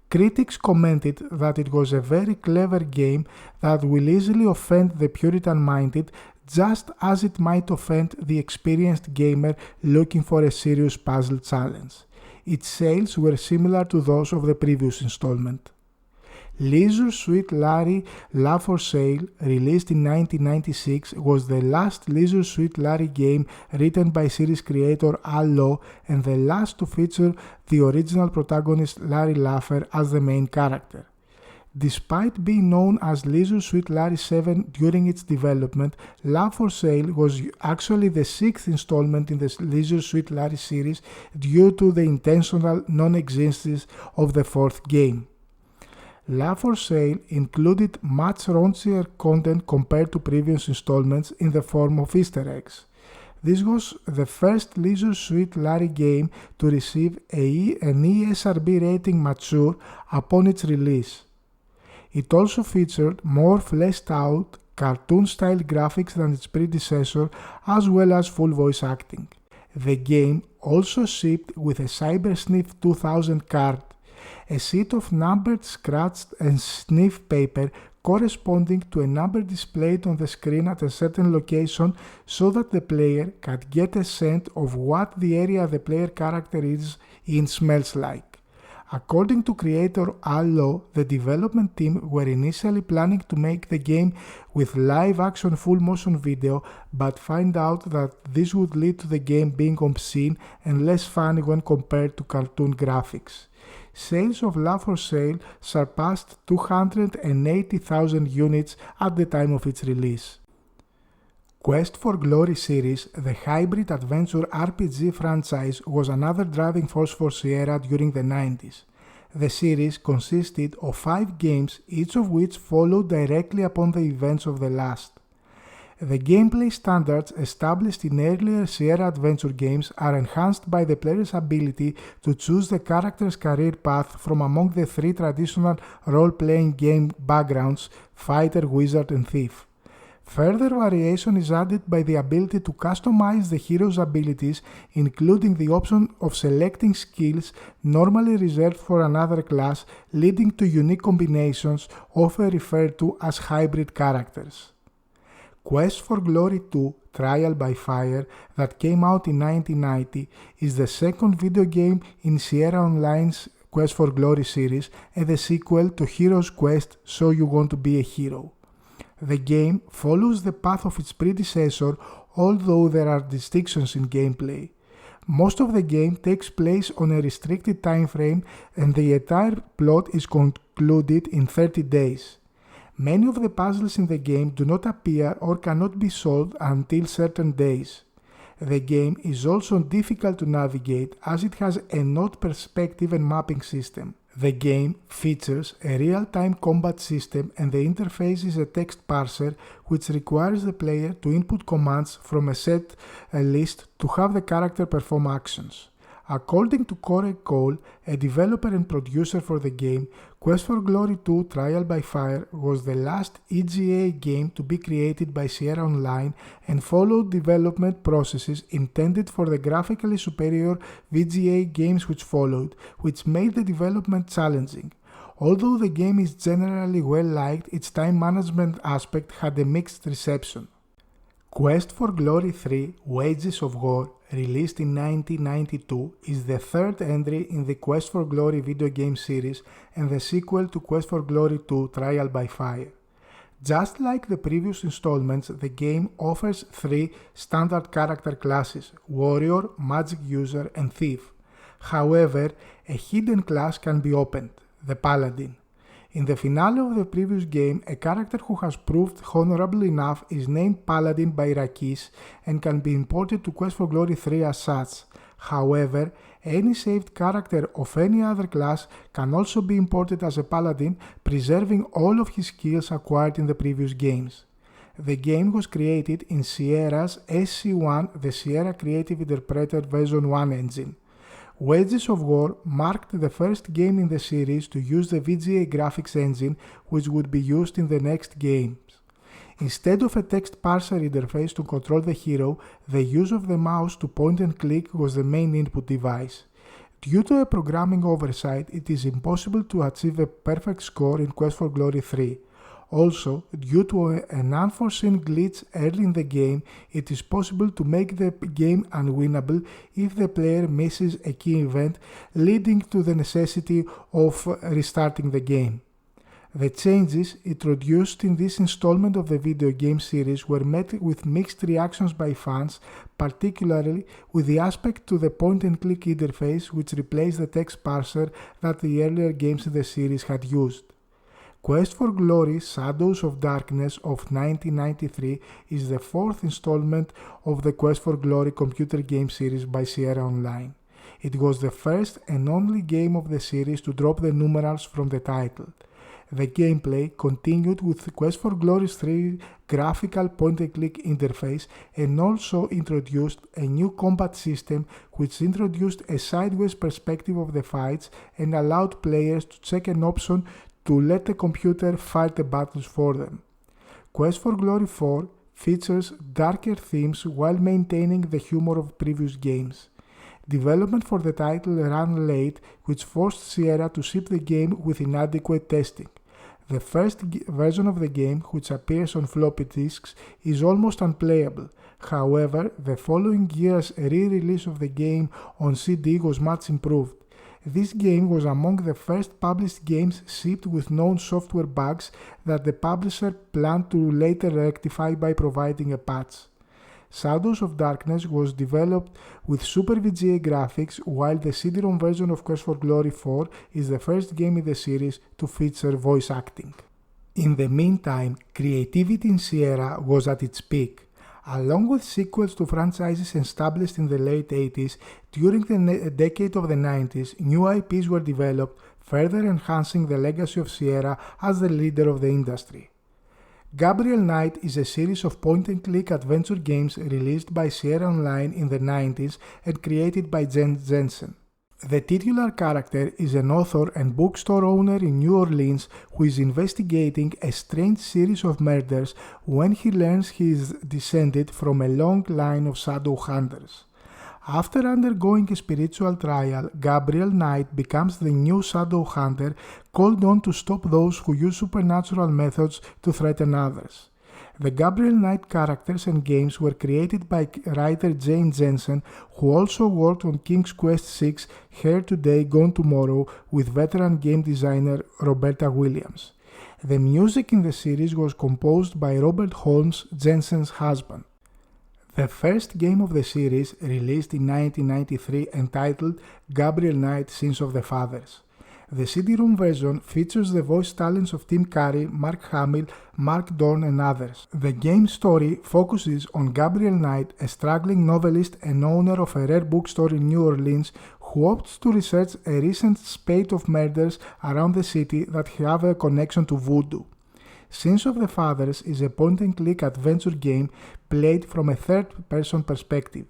Critics commented that it was a very clever game that will easily offend the Puritan-minded, just as it might offend the experienced gamer looking for a serious puzzle challenge. Its sales were similar to those of the previous installment. Leisure Suit Larry Love for Sale, released in 1996, was the last Leisure Suit Larry game written by series creator Al Law and the last to feature the original protagonist Larry Laffer as the main character. Despite being known as Leisure Suit Larry 7 during its development, Love for Sale was actually the sixth installment in the Leisure Suit Larry series due to the intentional non-existence of the fourth game. Love for Sale included much raunchier content compared to previous installments in the form of Easter eggs. This was the first Leisure Suit Larry game to receive an ESRB rating mature upon its release. It also featured more fleshed out, cartoon-style graphics than its predecessor, as well as full voice acting. The game also shipped with a CyberSniff 2000 card, a sheet of numbered, scratched and sniff paper corresponding to a number displayed on the screen at a certain location so that the player can get a sense of what the area the player character is in smells like. According to creator Al Law, the development team were initially planning to make the game with live-action full-motion video, but find out that this would lead to the game being obscene and less fun when compared to cartoon graphics. Sales of Love for Sale surpassed 280,000 units at the time of its release. Quest for Glory series, the hybrid adventure RPG franchise, was another driving force for Sierra during the 90s. The series consisted of 5 games, each of which followed directly upon the events of the last. The gameplay standards established in earlier Sierra adventure games are enhanced by the player's ability to choose the character's career path from among the 3 traditional role-playing game backgrounds: fighter, wizard, and thief. Further variation is added by the ability to customize the hero's abilities, including the option of selecting skills normally reserved for another class, leading to unique combinations often referred to as hybrid characters. Quest for Glory 2 Trial by Fire, that came out in 1990, is the second video game in Sierra Online's Quest for Glory series and the sequel to Hero's Quest: So You Want to Be a Hero. The game follows the path of its predecessor, although there are distinctions in gameplay. Most of the game takes place on a restricted time frame and the entire plot is concluded in 30 days. Many of the puzzles in the game do not appear or cannot be solved until certain days. The game is also difficult to navigate as it has an odd perspective and mapping system. The game features a real-time combat system and the interface is a text parser which requires the player to input commands from a set list to have the character perform actions. According to Corey Cole, a developer and producer for the game, Quest for Glory 2 Trial by Fire was the last EGA game to be created by Sierra Online and followed development processes intended for the graphically superior VGA games which followed, which made the development challenging. Although the game is generally well liked, its time management aspect had a mixed reception. Quest for Glory 3 Wages of War, released in 1992, is the third entry in the Quest for Glory video game series and the sequel to Quest for Glory 2 Trial by Fire. Just like the previous installments, the game offers 3 standard character classes: Warrior, Magic User, and Thief. However, a hidden class can be opened, the Paladin. In the finale of the previous game, a character who has proved honorable enough is named Paladin by Rakis and can be imported to Quest for Glory 3 as such. However, any saved character of any other class can also be imported as a Paladin, preserving all of his skills acquired in the previous games. The game was created in Sierra's SC1, the Sierra Creative Interpreter version 1 engine. Wages of War marked the first game in the series to use the VGA graphics engine, which would be used in the next games. Instead of a text parser interface to control the hero, the use of the mouse to point and click was the main input device. Due to a programming oversight, it is impossible to achieve a perfect score in Quest for Glory 3. Also, due to an unforeseen glitch early in the game, it is possible to make the game unwinnable if the player misses a key event, leading to the necessity of restarting the game. The changes introduced in this installment of the video game series were met with mixed reactions by fans, particularly with the aspect to the point-and-click interface which replaced the text parser that the earlier games in the series had used. Quest for Glory Shadows of Darkness of 1993 is the fourth installment of the Quest for Glory computer game series by Sierra Online. It was the first and only game of the series to drop the numerals from the title. The gameplay continued with Quest for Glory's 3 graphical point-and-click interface and also introduced a new combat system which introduced a sideways perspective of the fights and allowed players to check an option to let the computer fight the battles for them. Quest for Glory 4 features darker themes while maintaining the humor of previous games. Development for the title ran late, which forced Sierra to ship the game with inadequate testing. The first version of the game, which appears on floppy disks, is almost unplayable. However, the following year's re-release of the game on CD was much improved. This game was among the first published games shipped with known software bugs that the publisher planned to later rectify by providing a patch. Shadows of Darkness was developed with Super VGA graphics, while the CD-ROM version of Quest for Glory 4 is the first game in the series to feature voice acting. In the meantime, creativity in Sierra was at its peak. Along with sequels to franchises established in the late 80s, during the decade of the 90s, new IPs were developed, further enhancing the legacy of Sierra as the leader of the industry. Gabriel Knight is a series of point-and-click adventure games released by Sierra Online in the 90s and created by Jen Jensen. The titular character is an author and bookstore owner in New Orleans who is investigating a strange series of murders when he learns he is descended from a long line of shadow hunters. After undergoing a spiritual trial, Gabriel Knight becomes the new shadow hunter called on to stop those who use supernatural methods to threaten others. The Gabriel Knight characters and games were created by writer Jane Jensen, who also worked on King's Quest VI, Here Today, Gone Tomorrow with veteran game designer Roberta Williams. The music in the series was composed by Robert Holmes, Jensen's husband. The first game of the series, released in 1993, entitled Gabriel Knight Sins of the Fathers. The CD-ROM version features the voice talents of Tim Curry, Mark Hamill, Mark Dorn and others. The game's story focuses on Gabriel Knight, a struggling novelist and owner of a rare bookstore in New Orleans who opts to research a recent spate of murders around the city that have a connection to voodoo. Sins of the Fathers is a point-and-click adventure game played from a third-person perspective.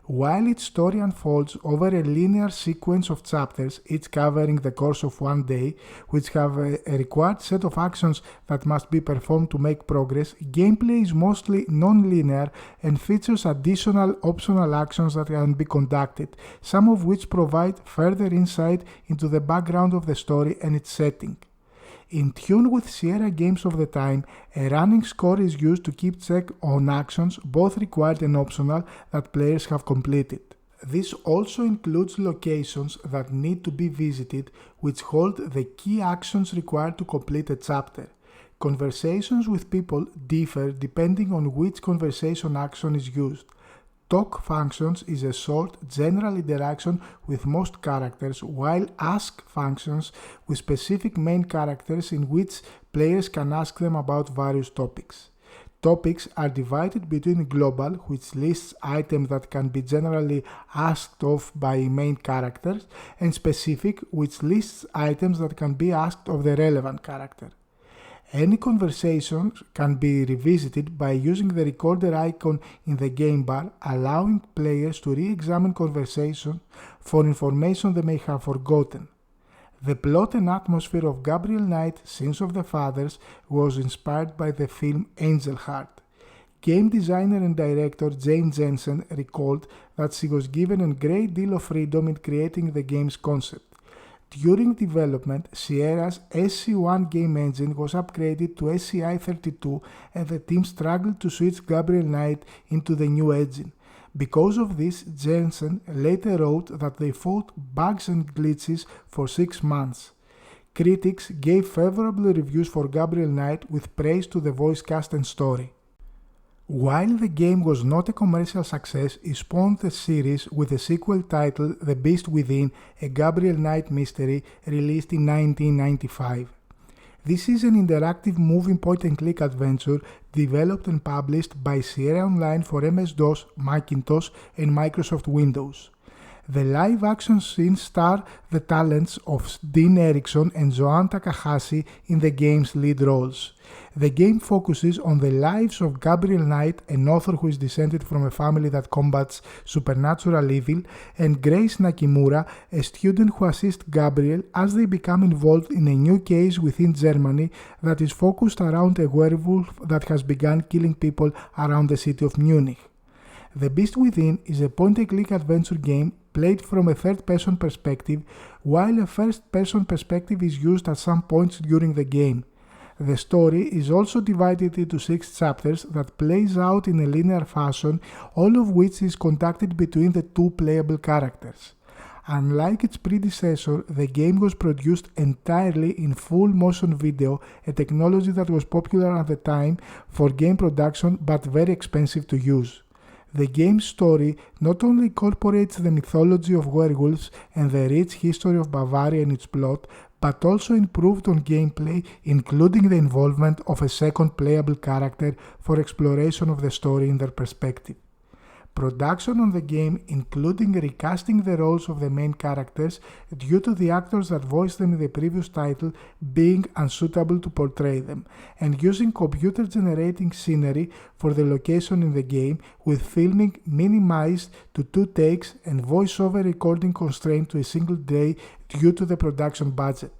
While its story unfolds over a linear sequence of chapters, each covering the course of one day, which have a required set of actions that must be performed to make progress, gameplay is mostly non-linear and features additional optional actions that can be conducted, some of which provide further insight into the background of the story and its setting. In tune with Sierra games of the time, a running score is used to keep check on actions, both required and optional, that players have completed. This also includes locations that need to be visited, which hold the key actions required to complete a chapter. Conversations with people differ depending on which conversation action is used. Talk functions is a short, general interaction with most characters, while ask functions with specific main characters in which players can ask them about various topics. Topics are divided between global, which lists items that can be generally asked of by main characters, and specific, which lists items that can be asked of the relevant character. Any conversation can be revisited by using the recorder icon in the game bar, allowing players to re-examine conversation for information they may have forgotten. The plot and atmosphere of Gabriel Knight, Sins of the Fathers, was inspired by the film Angel Heart. Game designer and director Jane Jensen recalled that she was given a great deal of freedom in creating the game's concept. During development, Sierra's SC1 game engine was upgraded to SCI-32 and the team struggled to switch Gabriel Knight into the new engine. Because of this, Jensen later wrote that they fought bugs and glitches for 6 months. Critics gave favorable reviews for Gabriel Knight with praise to the voice cast and story. While the game was not a commercial success, it spawned the series with a sequel titled The Beast Within, a Gabriel Knight mystery released in 1995. This is an interactive moving point-and-click adventure developed and published by Sierra Online for MS-DOS, Macintosh, and Microsoft Windows. The live-action scenes star the talents of Dean Erickson and Joanne Takahashi in the game's lead roles. The game focuses on the lives of Gabriel Knight, an author who is descended from a family that combats supernatural evil, and Grace Nakimura, a student who assists Gabriel as they become involved in a new case within Germany that is focused around a werewolf that has begun killing people around the city of Munich. The Beast Within is a point-and-click adventure game played from a third-person perspective, while a first-person perspective is used at some points during the game. The story is also divided into 6 chapters that plays out in a linear fashion, all of which is conducted between the 2 playable characters. Unlike its predecessor, the game was produced entirely in full motion video, a technology that was popular at the time for game production but very expensive to use. The game's story not only incorporates the mythology of werewolves and the rich history of Bavaria in its plot, but also improved on gameplay, including the involvement of a second playable character for exploration of the story in their perspective. Production on the game, including recasting the roles of the main characters due to the actors that voiced them in the previous title being unsuitable to portray them, and using computer-generating scenery for the location in the game, with filming minimized to 2 takes and voiceover recording constrained to a single day due to the production budget.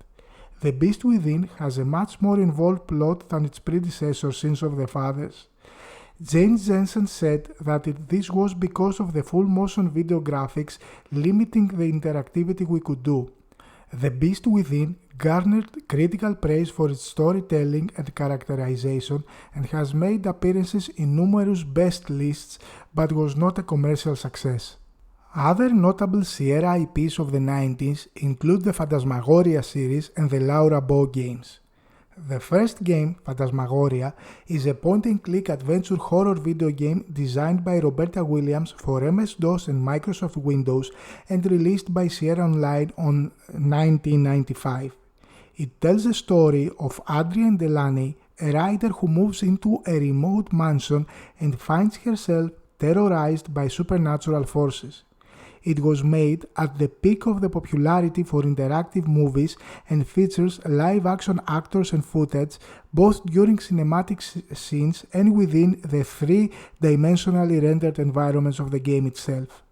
The Beast Within has a much more involved plot than its predecessor, Sins of the Fathers. Jane Jensen said that this was because of the full motion video graphics limiting the interactivity we could do. The Beast Within garnered critical praise for its storytelling and characterization and has made appearances in numerous best lists but was not a commercial success. Other notable Sierra IPs of the 90s include the Phantasmagoria series and the Laura Bow games. The first game, Phantasmagoria, is a point-and-click adventure horror video game designed by Roberta Williams for MS-DOS and Microsoft Windows and released by Sierra Online on 1995. It tells the story of Adrienne Delaney, a writer who moves into a remote mansion and finds herself terrorized by supernatural forces. It was made at the peak of the popularity for interactive movies and features live-action actors and footage both during cinematic scenes and within the 3-dimensionally rendered environments of the game itself.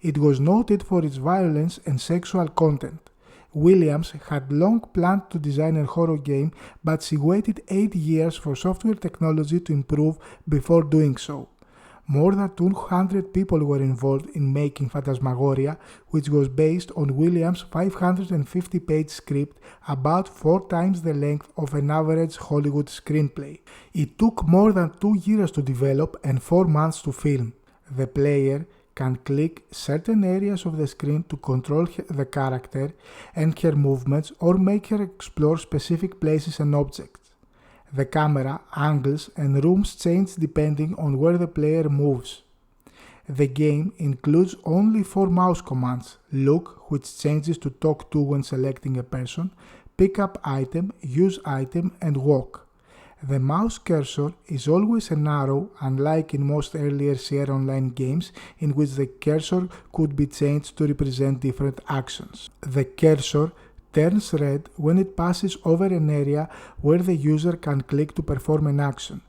It was noted for its violence and sexual content. Williams had long planned to design a horror game, but she waited 8 years for software technology to improve before doing so. More than 200 people were involved in making Phantasmagoria, which was based on Williams' 550-page script, about 4 times the length of an average Hollywood screenplay. It took more than 2 years to develop and 4 months to film. The player can click certain areas of the screen to control the character and her movements or make her explore specific places and objects. The camera, angles, and rooms change depending on where the player moves. The game includes only 4 mouse commands: look, which changes to talk to when selecting a person, pick up item, use item, and walk. The mouse cursor is always an arrow, unlike in most earlier Sierra Online games in which the cursor could be changed to represent different actions. The cursor turns red when it passes over an area where the user can click to perform an action.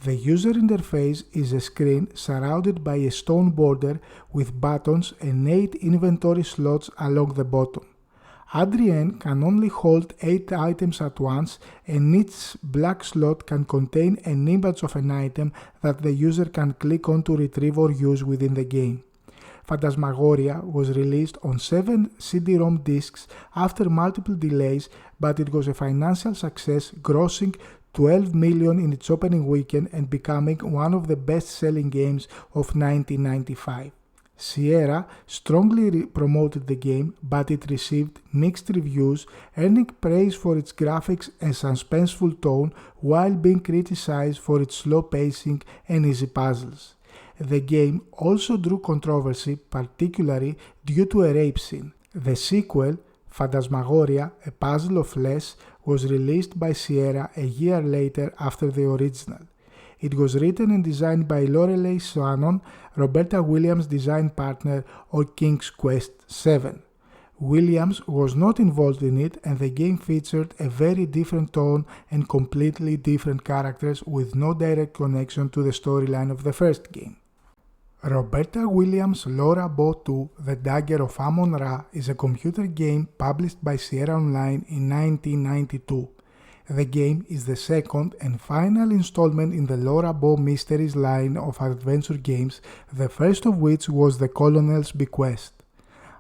The user interface is a screen surrounded by a stone border with buttons and 8 inventory slots along the bottom. Adrienne can only hold 8 items at once, and each black slot can contain an image of an item that the user can click on to retrieve or use within the game. Phantasmagoria was released on 7 CD-ROM discs after multiple delays, but it was a financial success, grossing $12 million in its opening weekend and becoming one of the best-selling games of 1995. Sierra strongly promoted the game, but it received mixed reviews, earning praise for its graphics and suspenseful tone while being criticized for its slow pacing and easy puzzles. The game also drew controversy, particularly due to a rape scene. The sequel, Phantasmagoria, A Puzzle of Flesh, was released by Sierra a year later after the original. It was written and designed by Lorelei Shannon, Roberta Williams' design partner on King's Quest VII. Williams was not involved in it, and the game featured a very different tone and completely different characters with no direct connection to the storyline of the first game. Roberta Williams' Laura Bow 2, The Dagger of Amon-Ra is a computer game published by Sierra Online in 1992. The game is the second and final installment in the Laura Bow Mysteries line of adventure games, the first of which was The Colonel's Bequest.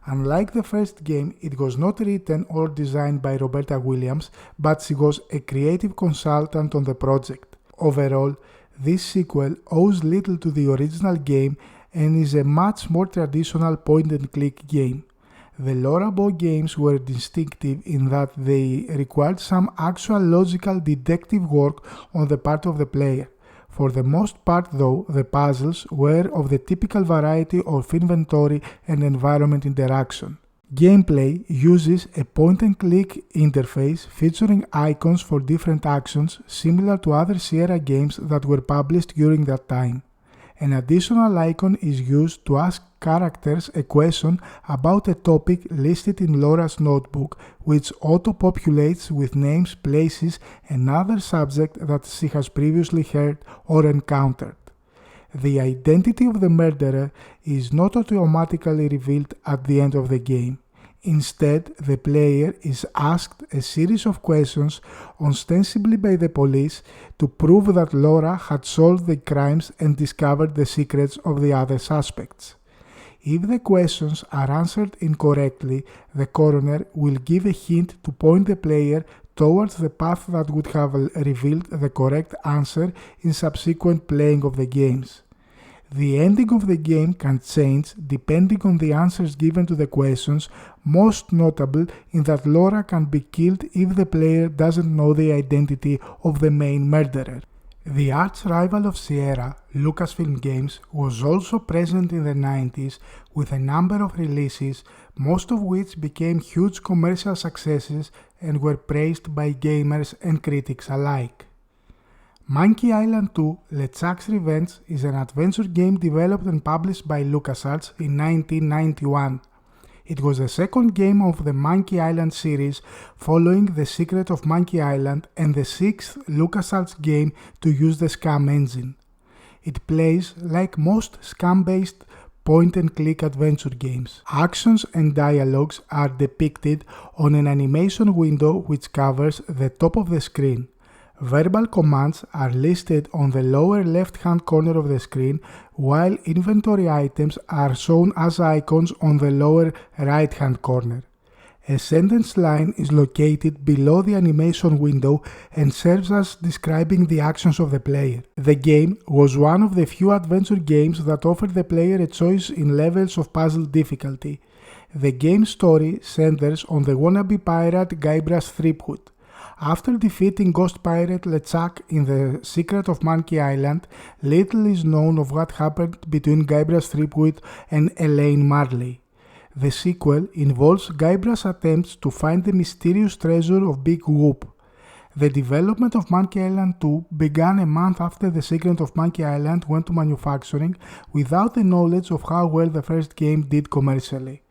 Unlike the first game, it was not written or designed by Roberta Williams, but she was a creative consultant on the project. Overall, this sequel owes little to the original game and is a much more traditional point-and-click game. The Laura Bow games were distinctive in that they required some actual logical deductive work on the part of the player. For the most part though, the puzzles were of the typical variety of inventory and environment interaction. Gameplay uses a point-and-click interface featuring icons for different actions similar to other Sierra games that were published during that time. An additional icon is used to ask characters a question about a topic listed in Laura's notebook, which auto-populates with names, places, and other subjects that she has previously heard or encountered. The identity of the murderer is not automatically revealed at the end of the game. Instead, the player is asked a series of questions, ostensibly by the police, to prove that Laura had solved the crimes and discovered the secrets of the other suspects. If the questions are answered incorrectly, the coroner will give a hint to point the player towards the path that would have revealed the correct answer in subsequent playing of the games. The ending of the game can change depending on the answers given to the questions, most notable in that Laura can be killed if the player doesn't know the identity of the main murderer. The arch-rival of Sierra, Lucasfilm Games, was also present in the 90s with a number of releases, most of which became huge commercial successes and were praised by gamers and critics alike. Monkey Island 2: LeChuck's Revenge is an adventure game developed and published by LucasArts in 1991. It was the second game of the Monkey Island series, following The Secret of Monkey Island, and the sixth LucasArts game to use the SCUMM engine. It plays like most SCUMM-based point-and-click adventure games. Actions and dialogues are depicted on an animation window which covers the top of the screen. Verbal commands are listed on the lower left-hand corner of the screen, while inventory items are shown as icons on the lower right-hand corner. A sentence line is located below the animation window and serves as describing the actions of the player. The game was one of the few adventure games that offered the player a choice in levels of puzzle difficulty. The game's story centers on the wannabe pirate Guybrush Threepwood. After defeating Ghost Pirate LeChuck in The Secret of Monkey Island, little is known of what happened between Guybrush Threepwood and Elaine Marley. The sequel involves Guybrush's attempts to find the mysterious treasure of Big Whoop. The development of Monkey Island 2 began a month after The Secret of Monkey Island went to manufacturing, without the knowledge of how well the first game did commercially.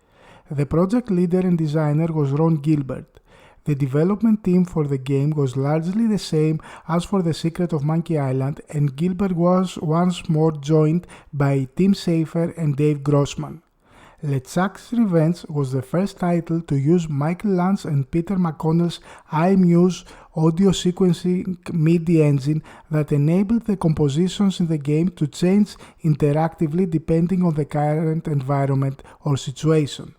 The project leader and designer was Ron Gilbert. The development team for the game was largely the same as for The Secret of Monkey Island, and Gilbert was once more joined by Tim Schafer and Dave Grossman. LeChuck's Revenge was the first title to use Michael Lance and Peter McConnell's iMuse audio sequencing MIDI engine that enabled the compositions in the game to change interactively depending on the current environment or situation.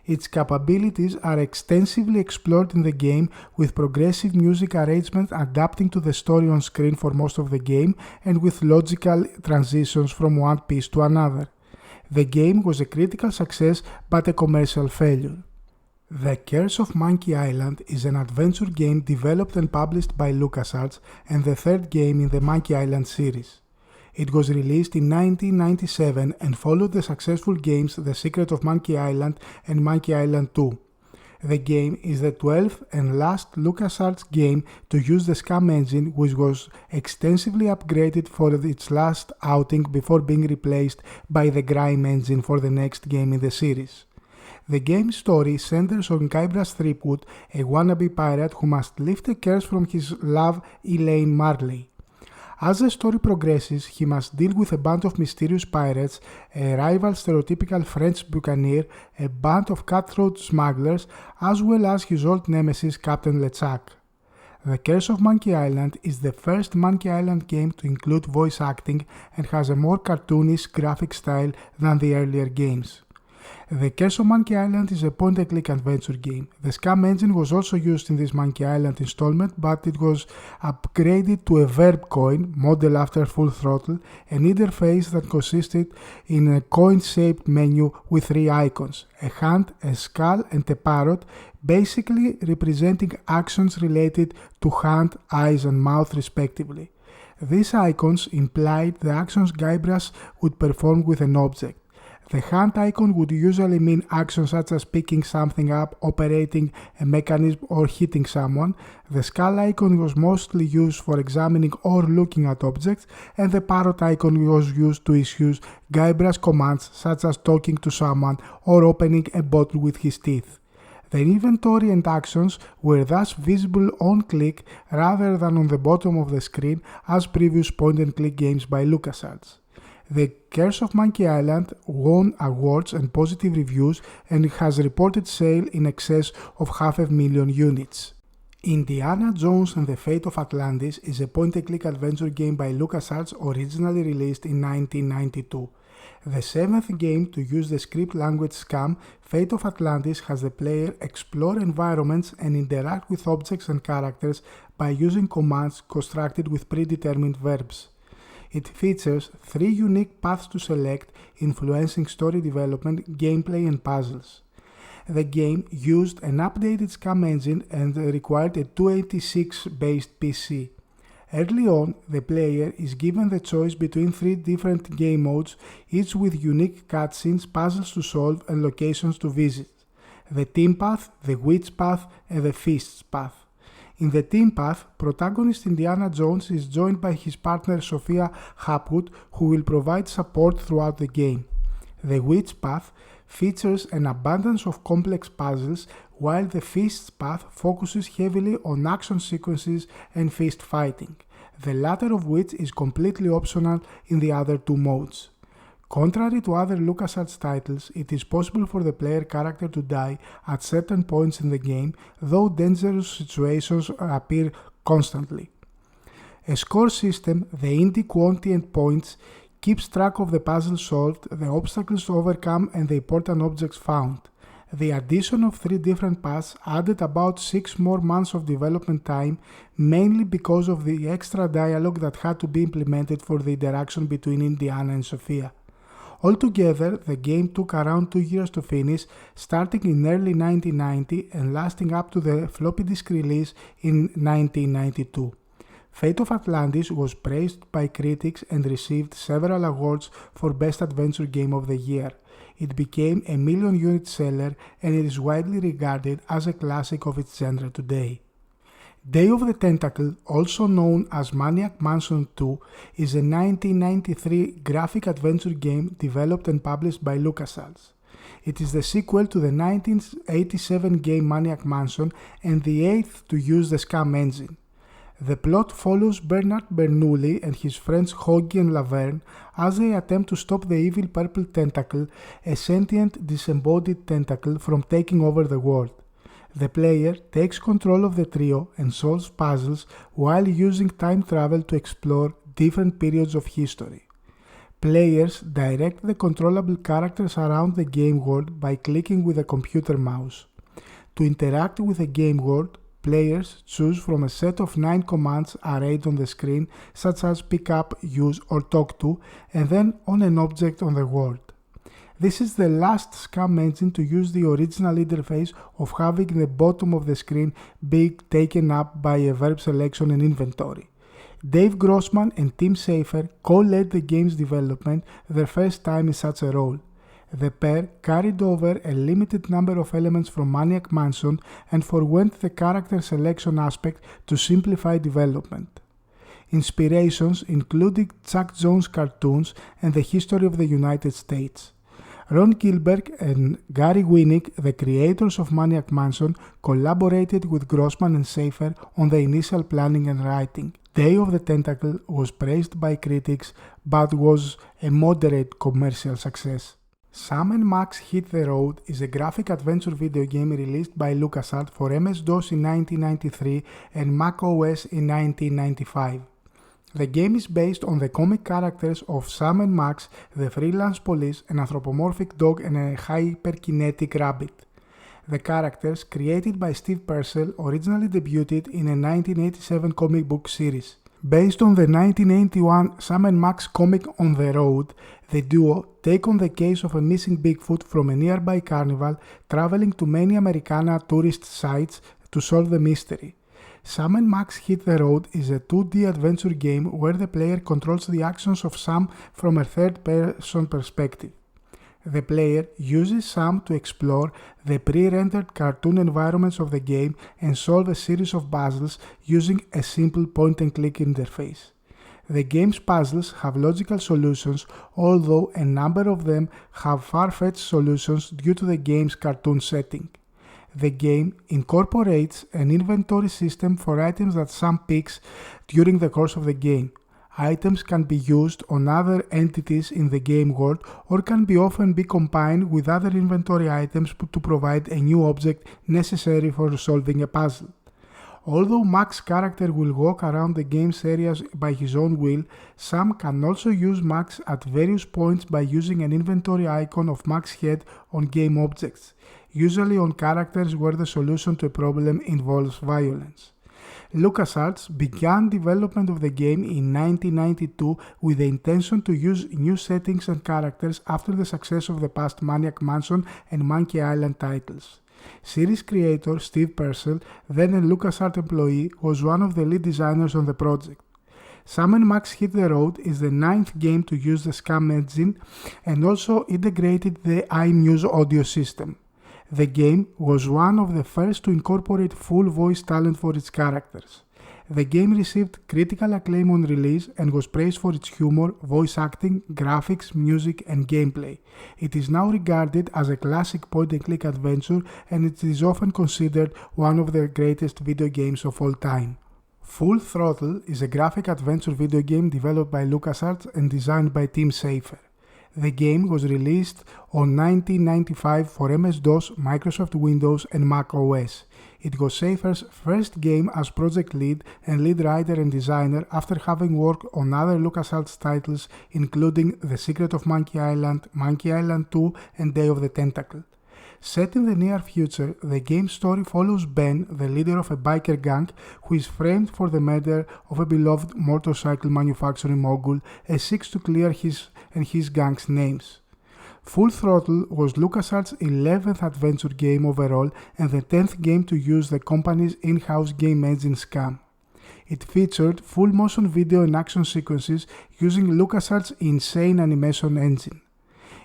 Its capabilities are extensively explored in the game, with progressive music arrangement adapting to the story on screen for most of the game and with logical transitions from one piece to another. The game was a critical success but a commercial failure. The Curse of Monkey Island is an adventure game developed and published by LucasArts and the third game in the Monkey Island series. It was released in 1997 and followed the successful games The Secret of Monkey Island and Monkey Island 2. The game is the 12th and last LucasArts game to use the SCUM engine, which was extensively upgraded for its last outing before being replaced by the Grime engine for the next game in the series. The game's story centers on Guybrush Threepwood, a wannabe pirate who must lift a curse from his love Elaine Marley. As the story progresses, he must deal with a band of mysterious pirates, a rival stereotypical French buccaneer, a band of cutthroat smugglers, as well as his old nemesis Captain LeChuck. The Curse of Monkey Island is the first Monkey Island game to include voice acting and has a more cartoonish graphic style than the earlier games. The Curse of Monkey Island is a point-and-click adventure game. The SCUM engine was also used in this Monkey Island installment, but it was upgraded to a verb coin, model after Full Throttle, an interface that consisted in a coin-shaped menu with three icons, a hand, a skull, and a parrot, basically representing actions related to hand, eyes, and mouth respectively. These icons implied the actions Guybrush would perform with an object. The hand icon would usually mean actions such as picking something up, operating a mechanism, or hitting someone. The skull icon was mostly used for examining or looking at objects, and the parrot icon was used to issue Guybrush commands such as talking to someone or opening a bottle with his teeth. The inventory and actions were thus visible on click rather than on the bottom of the screen as previous point-and-click games by LucasArts. The Curse of Monkey Island won awards and positive reviews and has reported sale in excess of 500,000 units. Indiana Jones and the Fate of Atlantis is a point-and-click adventure game by LucasArts originally released in 1992. The seventh game to use the script language SCUM, Fate of Atlantis has the player explore environments and interact with objects and characters by using commands constructed with predetermined verbs. It features 3 unique paths to select, influencing story development, gameplay, and puzzles. The game used an updated SCUM engine and required a 286-based PC. Early on, the player is given the choice between 3 different game modes, each with unique cutscenes, puzzles to solve, and locations to visit: the team path, the witch path, and the feasts path. In the team path, protagonist Indiana Jones is joined by his partner Sophia Hapgood, who will provide support throughout the game. The witch path features an abundance of complex puzzles, while the feasts path focuses heavily on action sequences and feast fighting, the latter of which is completely optional in the other 2 modes. Contrary to other LucasArts titles, it is possible for the player character to die at certain points in the game, though dangerous situations appear constantly. A score system, the Indy Quotient points, keeps track of the puzzles solved, the obstacles overcome, and the important objects found. The addition of 3 different paths added about 6 more months of development time, mainly because of the extra dialogue that had to be implemented for the interaction between Indiana and Sophia. Altogether, the game took around 2 years to finish, starting in early 1990 and lasting up to the floppy disk release in 1992. Fate of Atlantis was praised by critics and received several awards for Best Adventure Game of the Year. It became a million-unit seller and it is widely regarded as a classic of its genre today. Day of the Tentacle, also known as Maniac Mansion 2, is a 1993 graphic adventure game developed and published by LucasArts. It is the sequel to the 1987 game Maniac Mansion and the 8th to use the SCUM engine. The plot follows Bernard Bernoulli and his friends Hoggy and Laverne as they attempt to stop the evil Purple Tentacle, a sentient disembodied tentacle, from taking over the world. The player takes control of the trio and solves puzzles while using time travel to explore different periods of history. Players direct the controllable characters around the game world by clicking with a computer mouse. To interact with the game world, players choose from a set of 9 commands arrayed on the screen, such as pick up, use, or talk to, and then on an object on the world. This is the last SCUMM engine to use the original interface of having the bottom of the screen being taken up by a verb selection and inventory. Dave Grossman and Tim Schafer co-led the game's development their first time in such a role. The pair carried over a limited number of elements from Maniac Mansion and forwent the character selection aspect to simplify development. Inspirations included Chuck Jones cartoons and the history of the United States. Ron Gilbert and Gary Winnick, the creators of Maniac Mansion, collaborated with Grossman and Schafer on the initial planning and writing. Day of the Tentacle was praised by critics but was a moderate commercial success. Sam & Max Hit the Road is a graphic adventure video game released by LucasArts for MS-DOS in 1993 and Mac OS in 1995. The game is based on the comic characters of Sam and Max, the freelance police, an anthropomorphic dog and a hyperkinetic rabbit. The characters, created by Steve Purcell, originally debuted in a 1987 comic book series. Based on the 1981 Sam & Max comic On the Road, the duo take on the case of a missing Bigfoot from a nearby carnival, traveling to many Americana tourist sites to solve the mystery. Sam & Max Hit the Road is a 2D adventure game where the player controls the actions of Sam from a third-person perspective. The player uses Sam to explore the pre-rendered cartoon environments of the game and solve a series of puzzles using a simple point-and-click interface. The game's puzzles have logical solutions, although a number of them have far-fetched solutions due to the game's cartoon setting. The game incorporates an inventory system for items that Sam picks during the course of the game. Items can be used on other entities in the game world or can often be combined with other inventory items to provide a new object necessary for solving a puzzle. Although Max's character will walk around the game's areas by his own will, Sam can also use Max at various points by using an inventory icon of Max's head on game objects, usually on characters where the solution to a problem involves violence. LucasArts began development of the game in 1992 with the intention to use new settings and characters after the success of the past Maniac Mansion and Monkey Island titles. Series creator Steve Purcell, then a LucasArts employee, was one of the lead designers on the project. Sam & Max Hit the Road is the 9th game to use the SCUMM engine and also integrated the iMuse audio system. The game was one of the first to incorporate full voice talent for its characters. The game received critical acclaim on release and was praised for its humor, voice acting, graphics, music, and gameplay. It is now regarded as a classic point-and-click adventure and it is often considered one of the greatest video games of all time. Full Throttle is a graphic adventure video game developed by LucasArts and designed by Tim Schafer. The game was released on 1995 for MS-DOS, Microsoft Windows, and Mac OS. It was Schafer's first game as project lead and lead writer and designer after having worked on other LucasArts titles including The Secret of Monkey Island, Monkey Island 2, and Day of the Tentacle. Set in the near future, the game's story follows Ben, the leader of a biker gang, who is framed for the murder of a beloved motorcycle manufacturing mogul and seeks to clear his and his gang's names. Full Throttle was LucasArts' 11th adventure game overall and the 10th game to use the company's in-house game engine SCUMM. It featured full motion video and action sequences using LucasArts' insane animation engine.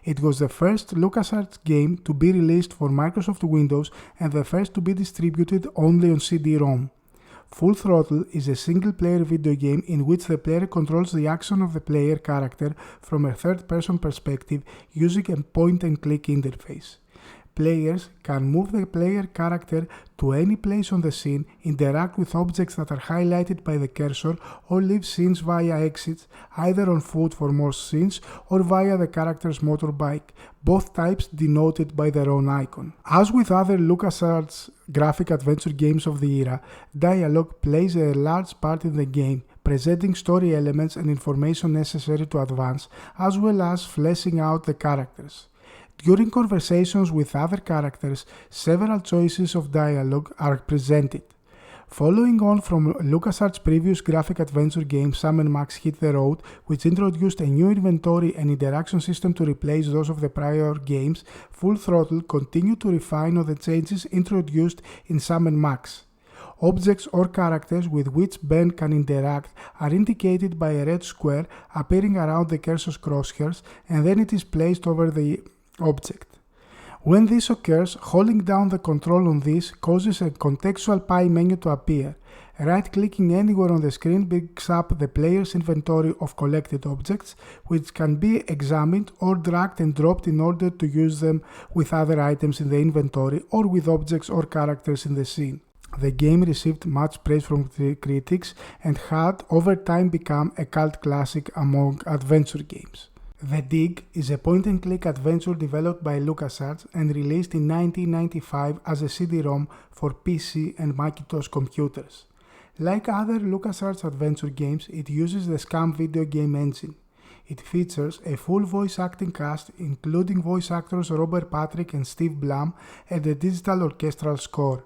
It was the first LucasArts game to be released for Microsoft Windows and the first to be distributed only on CD-ROM. Full Throttle is a single-player video game in which the player controls the action of the player character from a third-person perspective using a point-and-click interface. Players can move the player character to any place on the scene, interact with objects that are highlighted by the cursor, or leave scenes via exits, either on foot for more scenes or via the character's motorbike, both types denoted by their own icon. As with other LucasArts graphic adventure games of the era, dialogue plays a large part in the game, presenting story elements and information necessary to advance, as well as fleshing out the characters. During conversations with other characters, several choices of dialogue are presented. Following on from LucasArts' previous graphic adventure game Sam & Max Hit the Road, which introduced a new inventory and interaction system to replace those of the prior games, Full Throttle continued to refine on the changes introduced in Sam & Max. Objects or characters with which Ben can interact are indicated by a red square appearing around the cursor's crosshairs, and then it is placed over the object. When this occurs, holding down the control on this causes a contextual pie menu to appear. Right-clicking anywhere on the screen picks up the player's inventory of collected objects, which can be examined or dragged and dropped in order to use them with other items in the inventory or with objects or characters in the scene. The game received much praise from critics and had over time become a cult classic among adventure games. The Dig is a point-and-click adventure developed by LucasArts and released in 1995 as a CD-ROM for PC and Macintosh computers. Like other LucasArts adventure games, it uses the SCUMM video game engine. It features a full voice acting cast, including voice actors Robert Patrick and Steve Blum, and a digital orchestral score.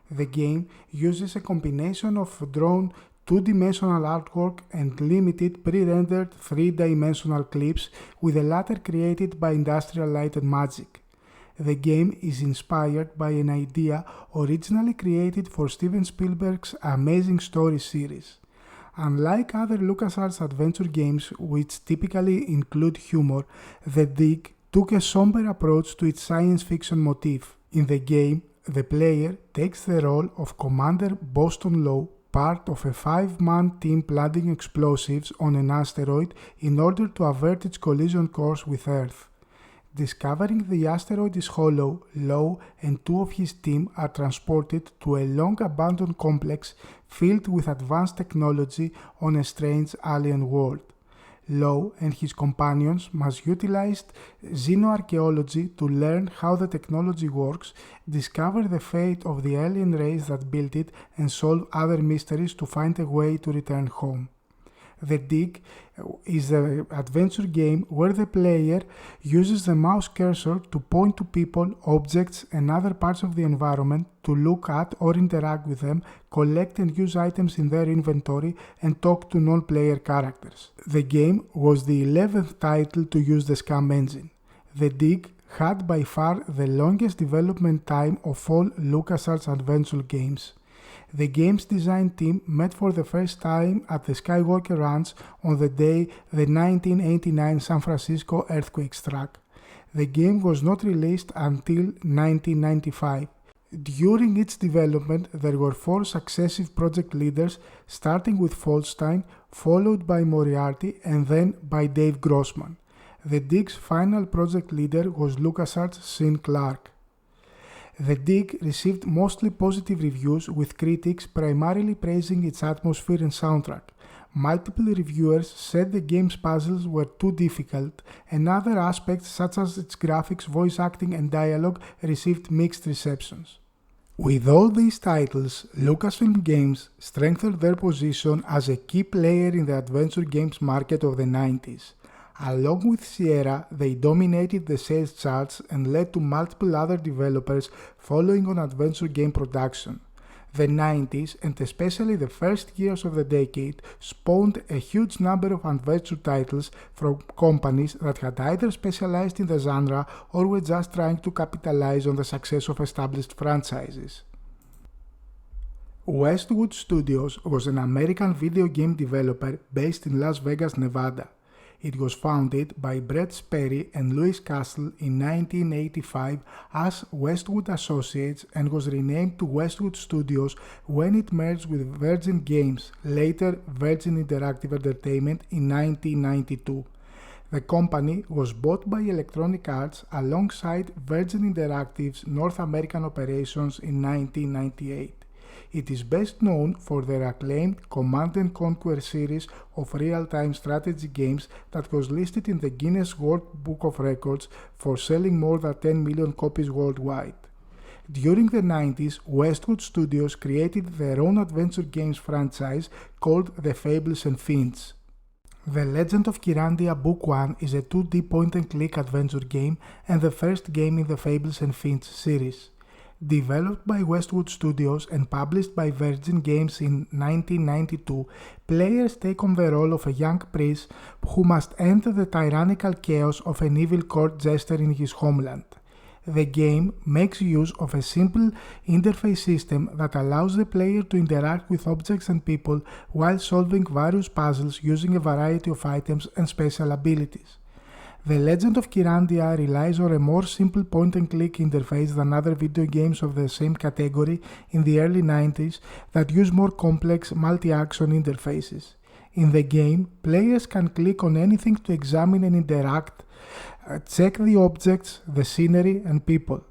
The game uses a combination of drawn two-dimensional artwork and limited pre-rendered three-dimensional clips, with the latter created by Industrial Light and Magic. The game is inspired by an idea originally created for Steven Spielberg's Amazing Stories series. Unlike other LucasArts adventure games, which typically include humor, The Dig took a somber approach to its science fiction motif. In the game, the player takes the role of Commander Boston Law, part of a 5-man team planting explosives on an asteroid in order to avert its collision course with Earth. Discovering the asteroid is hollow, Law and two of his team are transported to a long-abandoned complex filled with advanced technology on a strange alien world. Law and his companions must utilize xenoarchaeology to learn how the technology works, discover the fate of the alien race that built it, and solve other mysteries to find a way to return home. The Dig is an adventure game where the player uses the mouse cursor to point to people, objects, and other parts of the environment to look at or interact with them, collect and use items in their inventory, and talk to non-player characters. The game was the 11th title to use the SCUMM engine. The Dig had by far the longest development time of all LucasArts adventure games. The game's design team met for the first time at the Skywalker Ranch on the day the 1989 San Francisco earthquake struck. The game was not released until 1995. During its development, there were 4 successive project leaders, starting with Feldstein, followed by Moriarty, and then by Dave Grossman. The Dig's final project leader was LucasArts' Sean Clark. The Dig received mostly positive reviews, with critics primarily praising its atmosphere and soundtrack. Multiple reviewers said the game's puzzles were too difficult, and other aspects such as its graphics, voice acting, and dialogue received mixed receptions. With all these titles, Lucasfilm Games strengthened their position as a key player in the adventure games market of the 90s. Along with Sierra, they dominated the sales charts and led to multiple other developers following on adventure game production. The 90s, and especially the first years of the decade, spawned a huge number of adventure titles from companies that had either specialized in the genre or were just trying to capitalize on the success of established franchises. Westwood Studios was an American video game developer based in Las Vegas, Nevada. It was founded by Brett Sperry and Louis Castle in 1985 as Westwood Associates and was renamed to Westwood Studios when it merged with Virgin Games, later Virgin Interactive Entertainment, in 1992. The company was bought by Electronic Arts alongside Virgin Interactive's North American operations in 1998. It is best known for their acclaimed Command & Conquer series of real-time strategy games that was listed in the Guinness World Book of Records for selling more than 10 million copies worldwide. During the 90s, Westwood Studios created their own adventure games franchise called The Fables and Fiends. The Legend of Kyrandia Book 1 is a 2D point-and-click adventure game and the first game in the Fables and Fiends series. Developed by Westwood Studios and published by Virgin Games in 1992, players take on the role of a young priest who must end the tyrannical chaos of an evil court jester in his homeland. The game makes use of a simple interface system that allows the player to interact with objects and people while solving various puzzles using a variety of items and special abilities. The Legend of Kyrandia relies on a more simple point-and-click interface than other video games of the same category in the early 90s that use more complex multi-action interfaces. In the game, players can click on anything to examine and interact, check the objects, the scenery, and people.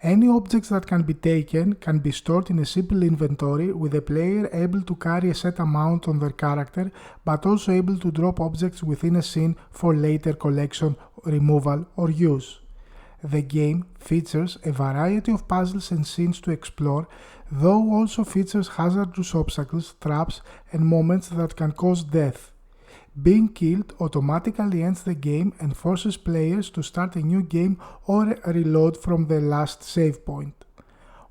Any objects that can be taken can be stored in a simple inventory, with the player able to carry a set amount on their character, but also able to drop objects within a scene for later collection, removal, or use. The game features a variety of puzzles and scenes to explore, though also features hazardous obstacles, traps, and moments that can cause death. Being killed automatically ends the game and forces players to start a new game or reload from the last save point.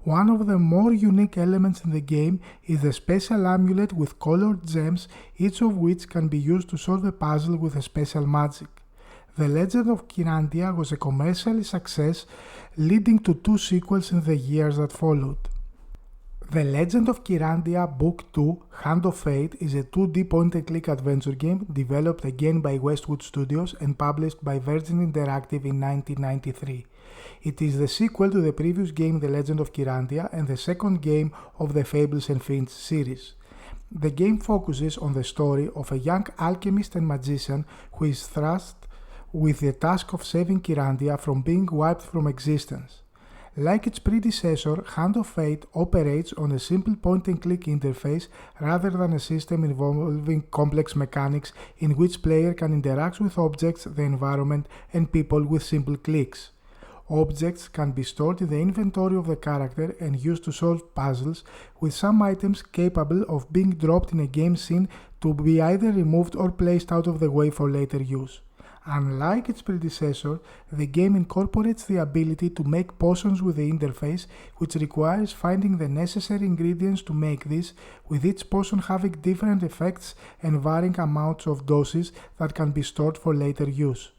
One of the more unique elements in the game is the special amulet with colored gems, each of which can be used to solve a puzzle with a special magic. The Legend of Kyrandia was a commercial success, leading to 2 sequels in the years that followed. The Legend of Kyrandia Book 2 Hand of Fate is a 2D point-and-click adventure game developed again by Westwood Studios and published by Virgin Interactive in 1993. It is the sequel to the previous game The Legend of Kyrandia and the second game of the Fables and Fiends series. The game focuses on the story of a young alchemist and magician who is tasked with the task of saving Kyrandia from being wiped from existence. Like its predecessor, Hand of Fate operates on a simple point-and-click interface rather than a system involving complex mechanics in which player can interact with objects, the environment, and people with simple clicks. Objects can be stored in the inventory of the character and used to solve puzzles, with some items capable of being dropped in a game scene to be either removed or placed out of the way for later use. Unlike its predecessor, the game incorporates the ability to make potions with the interface, which requires finding the necessary ingredients to make this, with each potion having different effects and varying amounts of doses that can be stored for later use.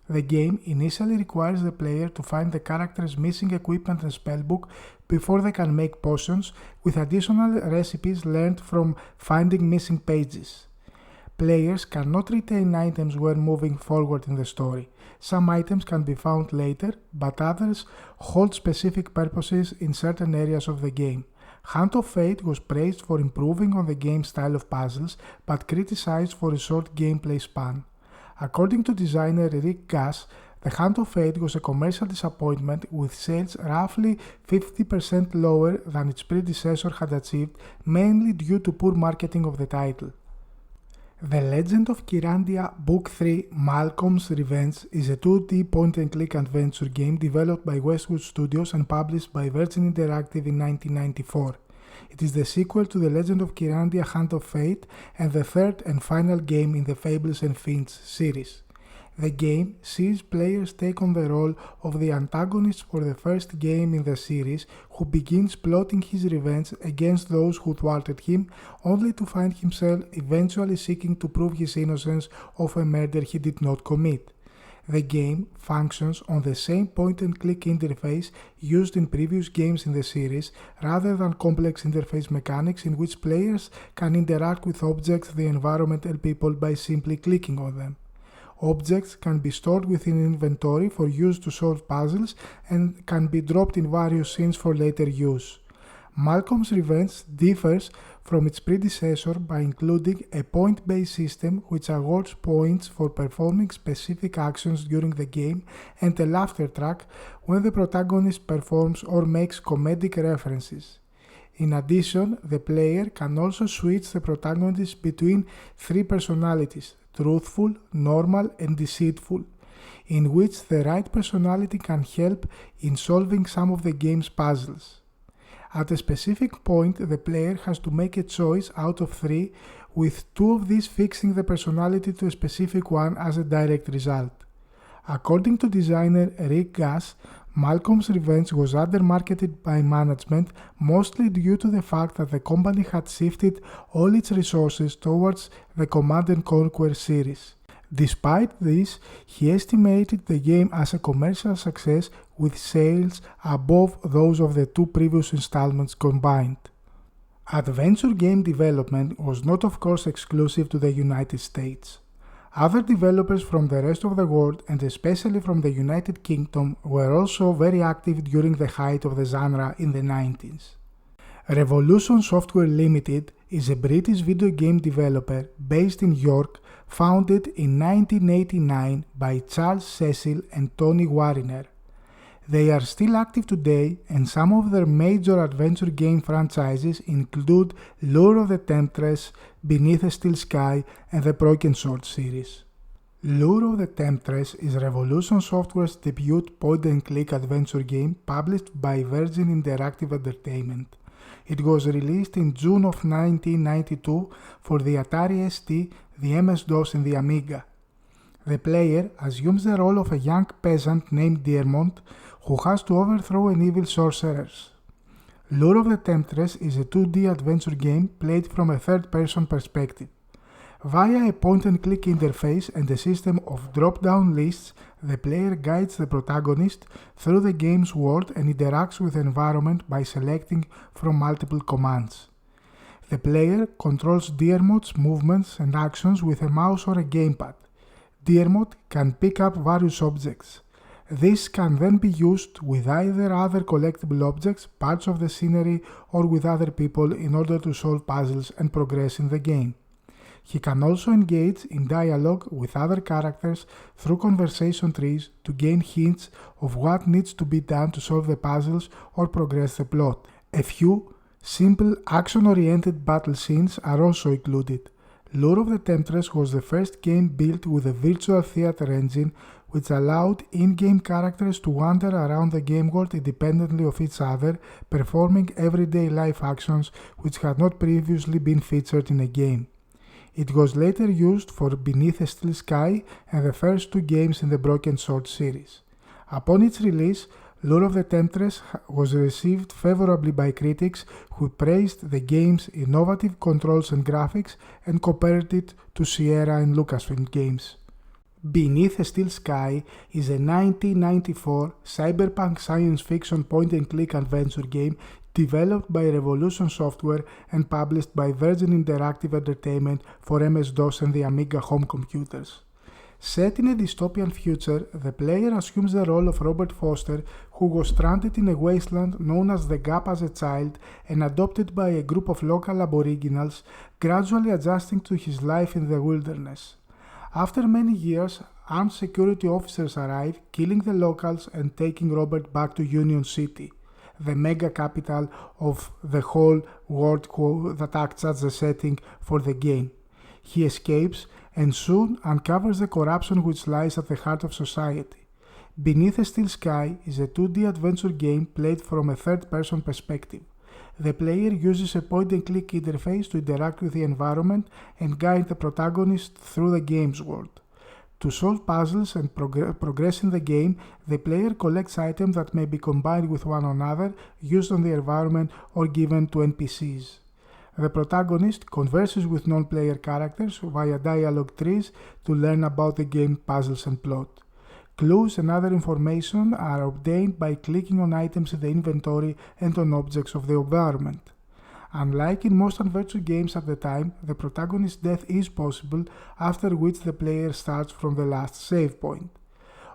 The game initially requires the player to find the character's missing equipment and spellbook before they can make potions, with additional recipes learned from finding missing pages. Players cannot retain items when moving forward in the story. Some items can be found later, but others hold specific purposes in certain areas of the game. Hand of Fate was praised for improving on the game's style of puzzles, but criticized for a short gameplay span. According to designer Rick Gass, the Hand of Fate was a commercial disappointment, with sales roughly 50% lower than its predecessor had achieved, mainly due to poor marketing of the title. The Legend of Kyrandia Book 3 Malcolm's Revenge is a 2D point-and-click adventure game developed by Westwood Studios and published by Virgin Interactive in 1994. It is the sequel to The Legend of Kyrandia Hand of Fate and the third and final game in the Fables and Fiends series. The game sees players take on the role of the antagonist for the first game in the series, who begins plotting his revenge against those who thwarted him, only to find himself eventually seeking to prove his innocence of a murder he did not commit. The game functions on the same point-and-click interface used in previous games in the series, rather than complex interface mechanics in which players can interact with objects, the environment, and people by simply clicking on them. Objects can be stored within inventory for use to solve puzzles and can be dropped in various scenes for later use. Malcolm's Revenge differs from its predecessor by including a point-based system which awards points for performing specific actions during the game and a laughter track when the protagonist performs or makes comedic references. In addition, the player can also switch the protagonist between 3 personalities: truthful, normal, and deceitful, in which the right personality can help in solving some of the game's puzzles. At a specific point, the player has to make a choice out of 3, with 2 of these fixing the personality to a specific one as a direct result. According to designer Rick Gass, Malcolm's Revenge was undermarketed by management, mostly due to the fact that the company had shifted all its resources towards the Command & Conquer series. Despite this, he estimated the game as a commercial success with sales above those of the two previous installments combined. Adventure game development was not of course exclusive to the United States. Other developers from the rest of the world, and especially from the United Kingdom, were also very active during the height of the genre in the 90s. Revolution Software Limited is a British video game developer based in York, founded in 1989 by Charles Cecil and Tony Wariner. They are still active today, and some of their major adventure game franchises include Lure of the Temptress, Beneath a Steel Sky, and the Broken Sword series. Lure of the Temptress is Revolution Software's debut point-and-click adventure game published by Virgin Interactive Entertainment. It was released in June of 1992 for the Atari ST, the MS-DOS, and the Amiga. The player assumes the role of a young peasant named Diarmond, who has to overthrow an evil sorceress. Lure of the Temptress is a 2D adventure game played from a third-person perspective. Via a point-and-click interface and a system of drop-down lists, the player guides the protagonist through the game's world and interacts with the environment by selecting from multiple commands. The player controls Diarmond's movements and actions with a mouse or a gamepad. Diarmond can pick up various objects. This can then be used with either other collectible objects, parts of the scenery, or with other people in order to solve puzzles and progress in the game. He can also engage in dialogue with other characters through conversation trees to gain hints of what needs to be done to solve the puzzles or progress the plot. A few simple action-oriented battle scenes are also included. Lure of the Temptress was the first game built with a virtual theater engine, which allowed in-game characters to wander around the game world independently of each other, performing everyday life actions which had not previously been featured in a game. It was later used for Beneath a Steel Sky and the first two games in the Broken Sword series. Upon its release, Lure of the Temptress was received favorably by critics who praised the game's innovative controls and graphics and compared it to Sierra and Lucasfilm games. Beneath a Steel Sky is a 1994 cyberpunk science fiction point-and-click adventure game developed by Revolution Software and published by Virgin Interactive Entertainment for MS-DOS and the Amiga home computers. Set in a dystopian future, the player assumes the role of Robert Foster, who was stranded in a wasteland known as the Gap as a child and adopted by a group of local aboriginals, gradually adjusting to his life in the wilderness. After many years, armed security officers arrive, killing the locals and taking Robert back to Union City, the mega capital of the whole world that acts as the setting for the game. He escapes and soon uncovers the corruption which lies at the heart of society. Beneath a Steel Sky is a 2D adventure game played from a third-person perspective. The player uses a point-and-click interface to interact with the environment and guide the protagonist through the game's world. To solve puzzles and progress in the game, the player collects items that may be combined with one another, used on the environment, or given to NPCs. The protagonist converses with non-player characters via dialogue trees to learn about the game puzzles and plot. Clues and other information are obtained by clicking on items in the inventory and on objects of the environment. Unlike in most adventure games at the time, the protagonist's death is possible, after which the player starts from the last save point.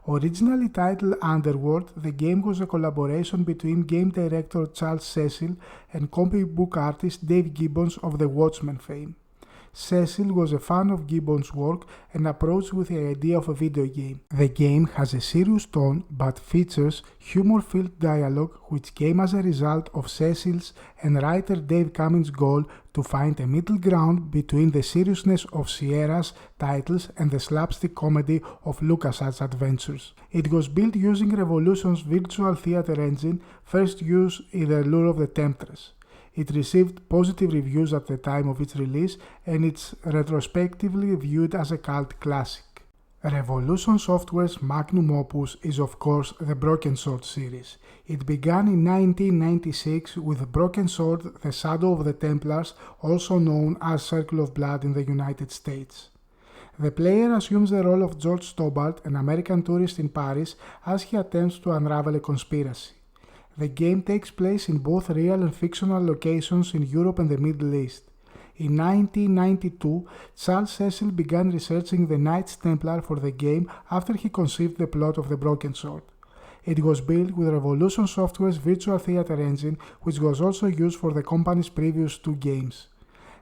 Originally titled Underworld, the game was a collaboration between game director Charles Cecil and comic book artist Dave Gibbons of the Watchmen fame. Cecil was a fan of Gibbons' work and approached with the idea of a video game. The game has a serious tone but features humor-filled dialogue, which came as a result of Cecil's and writer Dave Cummins' goal to find a middle ground between the seriousness of Sierra's titles and the slapstick comedy of LucasArts adventures. It was built using Revolution's virtual theater engine, first used in the Lure of the Temptress. It received positive reviews at the time of its release, and it's retrospectively viewed as a cult classic. Revolution Software's magnum opus is of course the Broken Sword series. It began in 1996 with Broken Sword: The Shadow of the Templars, also known as Circle of Blood in the United States. The player assumes the role of George Stobart, an American tourist in Paris, as he attempts to unravel a conspiracy. The game takes place in both real and fictional locations in Europe and the Middle East. In 1992, Charles Cecil began researching the Knights Templar for the game after he conceived the plot of the Broken Sword. It was built with Revolution Software's Virtual Theater engine, which was also used for the company's previous two games.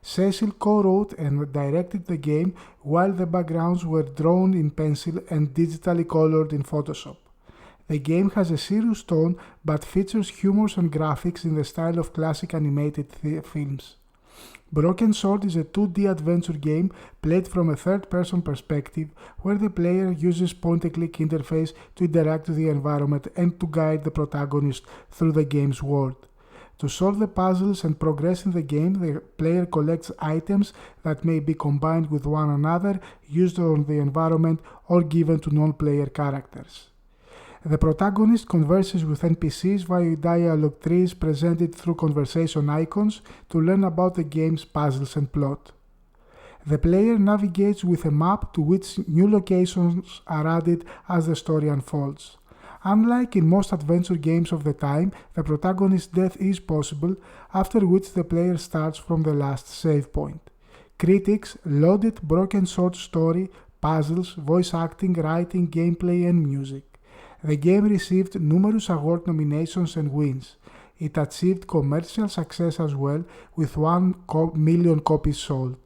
Cecil co-wrote and directed the game, while the backgrounds were drawn in pencil and digitally colored in Photoshop. The game has a serious tone but features humor and graphics in the style of classic animated films. Broken Sword is a 2D adventure game played from a third-person perspective where the player uses point-and-click interface to interact with the environment and to guide the protagonist through the game's world. To solve the puzzles and progress in the game, the player collects items that may be combined with one another, used on the environment, or given to non-player characters. The protagonist converses with NPCs via dialogue trees presented through conversation icons to learn about the game's puzzles and plot. The player navigates with a map to which new locations are added as the story unfolds. Unlike in most adventure games of the time, the protagonist's death is possible, after which the player starts from the last save point. Critics lauded Broken Sword's story, puzzles, voice acting, writing, gameplay, and music. The game received numerous award nominations and wins. It achieved commercial success as well, with 1 million copies sold.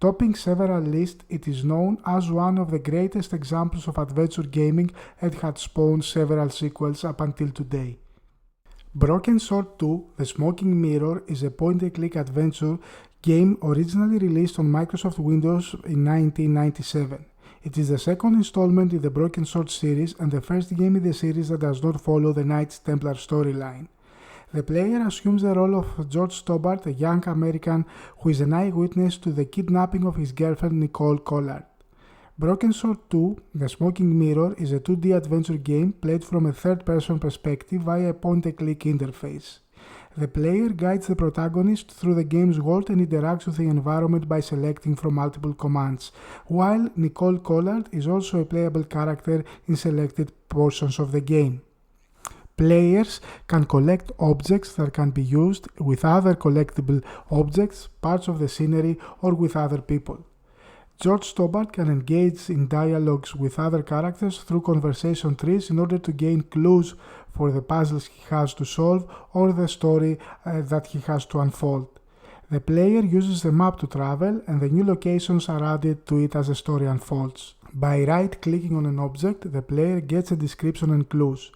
Topping several lists, it is known as one of the greatest examples of adventure gaming and had spawned several sequels up until today. Broken Sword 2: The Smoking Mirror is a point-and-click adventure game originally released on Microsoft Windows in 1997. It is the second installment in the Broken Sword series and the first game in the series that does not follow the Knights Templar storyline. The player assumes the role of George Stobart, a young American who is an eyewitness to the kidnapping of his girlfriend Nicole Collard. Broken Sword 2: The Smoking Mirror is a 2D adventure game played from a third-person perspective via a point-and-click interface. The player guides the protagonist through the game's world and interacts with the environment by selecting from multiple commands, while Nicole Collard is also a playable character in selected portions of the game. Players can collect objects that can be used with other collectible objects, parts of the scenery, or with other people. George Stobart can engage in dialogues with other characters through conversation trees in order to gain clues for the puzzles he has to solve or the story that he has to unfold. The player uses the map to travel, and the new locations are added to it as the story unfolds. By right-clicking on an object, the player gets a description and clues.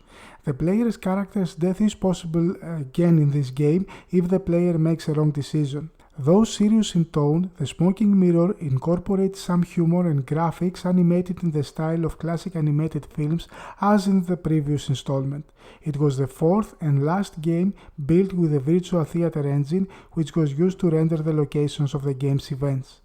The player's character's death is possible again in this game if the player makes a wrong decision. Though serious in tone, The Smoking Mirror incorporates some humor and graphics animated in the style of classic animated films as in the previous installment. It was the fourth and last game built with the Virtual Theater engine, which was used to render the locations of the game's events.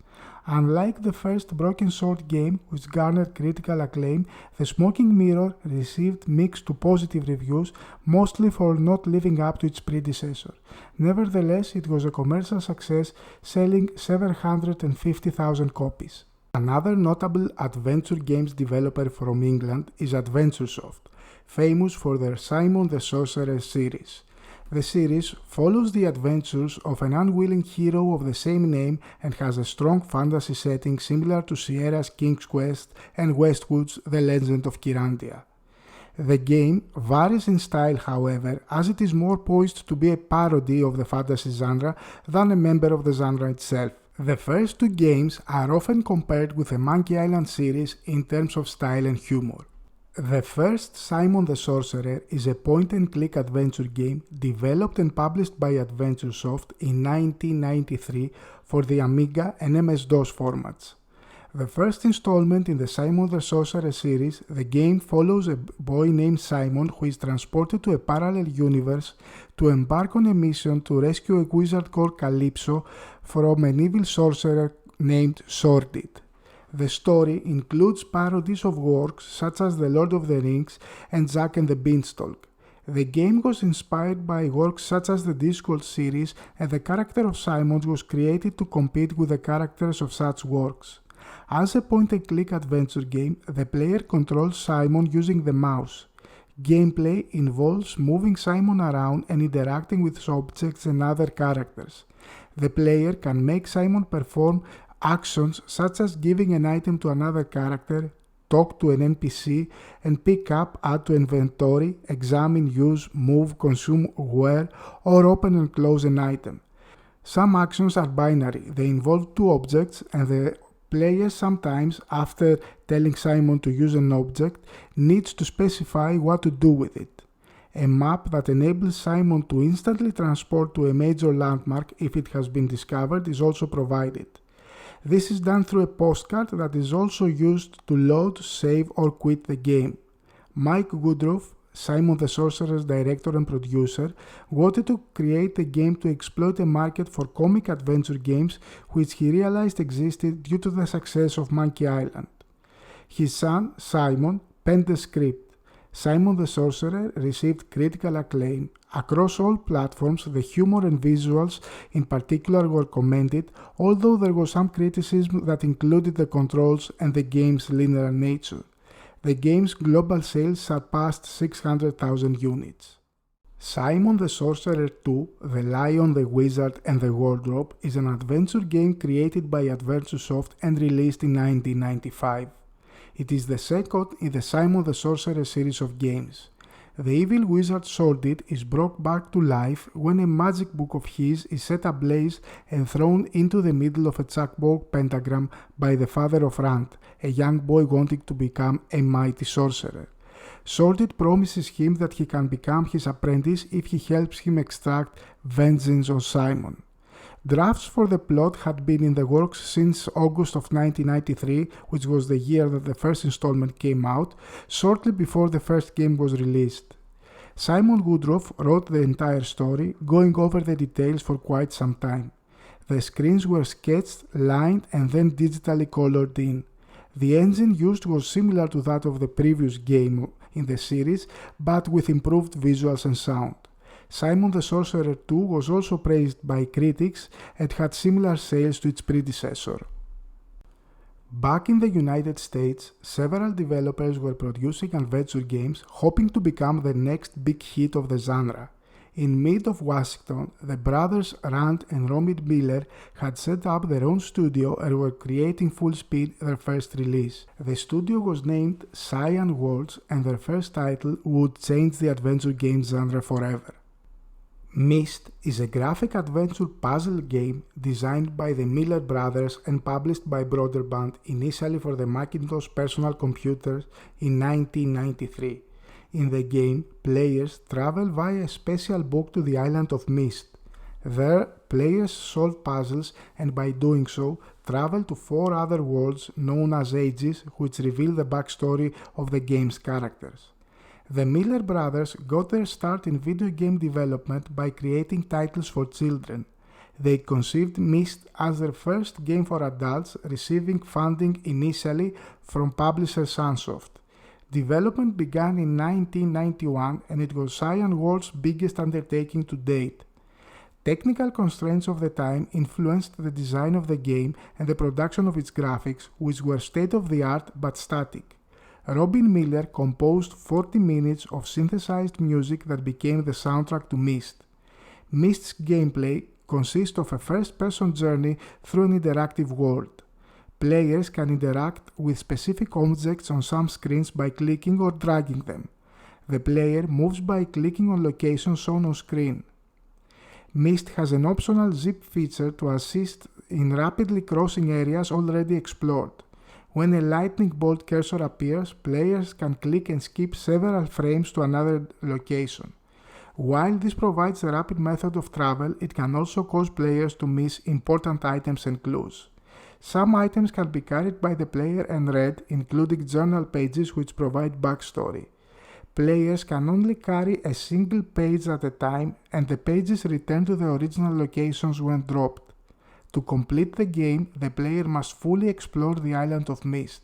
Unlike the first Broken Sword game, which garnered critical acclaim, The Smoking Mirror received mixed to positive reviews, mostly for not living up to its predecessor. Nevertheless, it was a commercial success, selling 750,000 copies. Another notable adventure games developer from England is Adventuresoft, famous for their Simon the Sorcerer series. The series follows the adventures of an unwilling hero of the same name and has a strong fantasy setting similar to Sierra's King's Quest and Westwood's The Legend of Kyrandia. The game varies in style, however, as it is more poised to be a parody of the fantasy genre than a member of the genre itself. The first two games are often compared with the Monkey Island series in terms of style and humor. The first, Simon the Sorcerer, is a point-and-click adventure game developed and published by Adventuresoft in 1993 for the Amiga and MS-DOS formats. The first installment in the Simon the Sorcerer series, the game follows a boy named Simon who is transported to a parallel universe to embark on a mission to rescue a wizard called Calypso from an evil sorcerer named Sordid. The story includes parodies of works such as The Lord of the Rings and Jack and the Beanstalk. The game was inspired by works such as the Discworld series, and the character of Simon was created to compete with the characters of such works. As a point-and-click adventure game, the player controls Simon using the mouse. Gameplay involves moving Simon around and interacting with objects and other characters. The player can make Simon perform actions such as giving an item to another character, talk to an NPC, and pick up, add to inventory, examine, use, move, consume, wear, or open and close an item. Some actions are binary. They involve two objects, and the player sometimes, after telling Simon to use an object, needs to specify what to do with it. A map that enables Simon to instantly transport to a major landmark if it has been discovered is also provided. This is done through a postcard that is also used to load, save, or quit the game. Mike Woodruff, Simon the Sorcerer's director and producer, wanted to create a game to exploit a market for comic adventure games which he realized existed due to the success of Monkey Island. His son, Simon, penned the script. Simon the Sorcerer received critical acclaim. Across all platforms, the humor and visuals in particular were commended, although there was some criticism that included the controls and the game's linear nature. The game's global sales surpassed 600,000 units. Simon the Sorcerer 2, The Lion, the Wizard, and the Wardrobe is an adventure game created by Adventuresoft and released in 1995. It is the second in the Simon the Sorcerer series of games. The evil wizard Sordid is brought back to life when a magic book of his is set ablaze and thrown into the middle of a chalkboard pentagram by the father of Rand, a young boy wanting to become a mighty sorcerer. Sordid promises him that he can become his apprentice if he helps him extract vengeance on Simon. Drafts for the plot had been in the works since August of 1993, which was the year that the first installment came out, shortly before the first game was released. Simon Woodruff wrote the entire story, going over the details for quite some time. The screens were sketched, lined, and then digitally colored in. The engine used was similar to that of the previous game in the series, but with improved visuals and sound. Simon the Sorcerer 2 was also praised by critics and had similar sales to its predecessor. Back in the United States, several developers were producing adventure games hoping to become the next big hit of the genre. In mid of Washington, the brothers Rand and Romit Miller had set up their own studio and were creating full speed their first release. The studio was named Cyan Worlds, and their first title would change the adventure game genre forever. Myst is a graphic adventure puzzle game designed by the Miller brothers and published by Broderbund initially for the Macintosh personal computers in 1993. In the game, players travel via a special book to the island of Myst. There, players solve puzzles and by doing so, travel to 4 other worlds known as Ages, which reveal the backstory of the game's characters. The Miller brothers got their start in video game development by creating titles for children. They conceived Myst as their first game for adults, receiving funding initially from publisher Sunsoft. Development began in 1991 and it was Cyan World's biggest undertaking to date. Technical constraints of the time influenced the design of the game and the production of its graphics, which were state-of-the-art but static. Robin Miller composed 40 minutes of synthesized music that became the soundtrack to Myst. Myst's gameplay consists of a first-person journey through an interactive world. Players can interact with specific objects on some screens by clicking or dragging them. The player moves by clicking on locations shown on screen. Myst has an optional zip feature to assist in rapidly crossing areas already explored. When a lightning bolt cursor appears, players can click and skip several frames to another location. While this provides a rapid method of travel, it can also cause players to miss important items and clues. Some items can be carried by the player and read, including journal pages which provide backstory. Players can only carry a single page at a time, and the pages return to the original locations when dropped. To complete the game, the player must fully explore the island of Myst.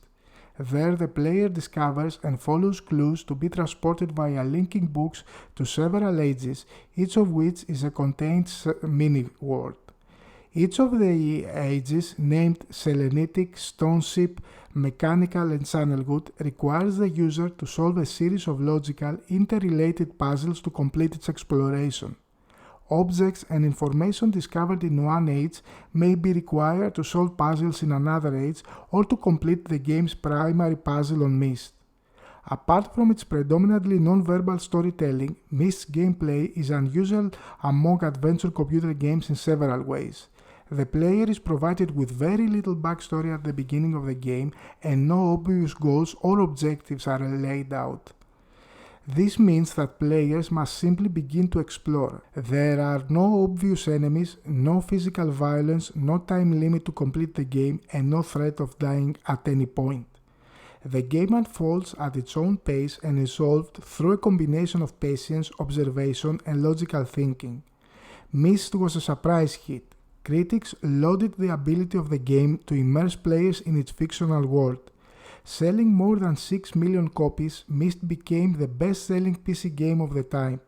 There, the player discovers and follows clues to be transported via linking books to several ages, each of which is a contained mini-world. Each of the ages, named Selenitic, Stoneship, Mechanical, and Channelwood, requires the user to solve a series of logical, interrelated puzzles to complete its exploration. Objects and information discovered in one age may be required to solve puzzles in another age or to complete the game's primary puzzle on Myst. Apart from its predominantly non-verbal storytelling, Myst's gameplay is unusual among adventure computer games in several ways. The player is provided with very little backstory at the beginning of the game, and no obvious goals or objectives are laid out. This means that players must simply begin to explore. There are no obvious enemies, no physical violence, no time limit to complete the game, and no threat of dying at any point. The game unfolds at its own pace and is solved through a combination of patience, observation, and logical thinking. Myst was a surprise hit. Critics lauded the ability of the game to immerse players in its fictional world. Selling more than 6 million copies, Myst became the best-selling PC game of the time.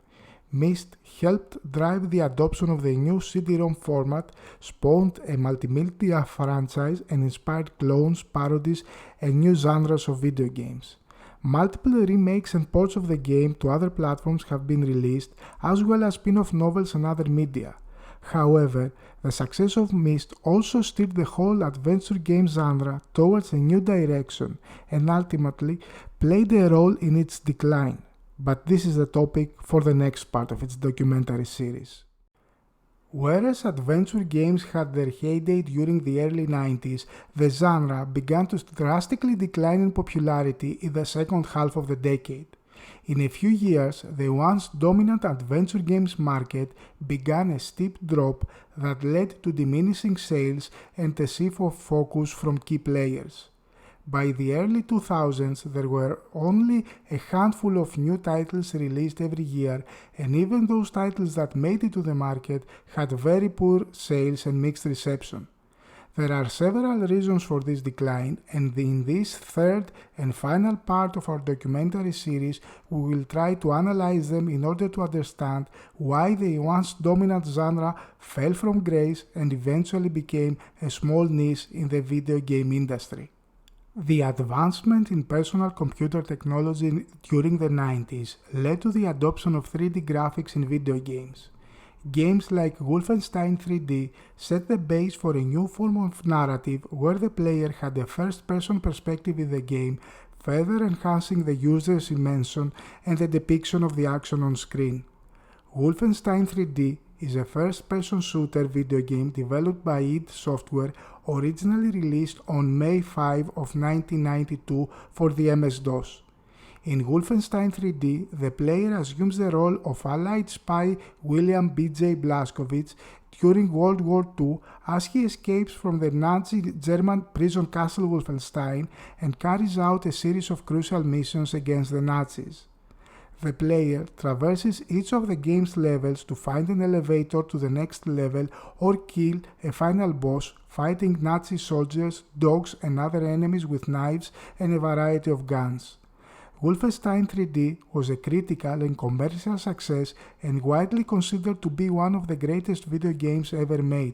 Myst helped drive the adoption of the new CD-ROM format, spawned a multimedia franchise, and inspired clones, parodies, and new genres of video games. Multiple remakes and ports of the game to other platforms have been released, as well as spin-off novels and other media. However, the success of Myst also steered the whole adventure game genre towards a new direction and ultimately played a role in its decline. But this is the topic for the next part of its documentary series. Whereas adventure games had their heyday during the early 90s, the genre began to drastically decline in popularity in the second half of the decade. In a few years, the once dominant adventure games market began a steep drop that led to diminishing sales and a shift of focus from key players. By the early 2000s, there were only a handful of new titles released every year, and even those titles that made it to the market had very poor sales and mixed reception. There are several reasons for this decline, and in this third and final part of our documentary series, we will try to analyze them in order to understand why the once dominant genre fell from grace and eventually became a small niche in the video game industry. The advancement in personal computer technology during the 90s led to the adoption of 3D graphics in video games. Games like Wolfenstein 3D set the base for a new form of narrative where the player had a first-person perspective in the game, further enhancing the user's immersion and the depiction of the action on screen. Wolfenstein 3D is a first-person shooter video game developed by id Software, originally released on May 5 of 1992 for the MS-DOS. In Wolfenstein 3D, the player assumes the role of Allied spy William B.J. Blazkowicz during World War II as he escapes from the Nazi German prison Castle Wolfenstein and carries out a series of crucial missions against the Nazis. The player traverses each of the game's levels to find an elevator to the next level or kill a final boss, fighting Nazi soldiers, dogs, and other enemies with knives and a variety of guns. Wolfenstein 3D was a critical and commercial success and widely considered to be one of the greatest video games ever made.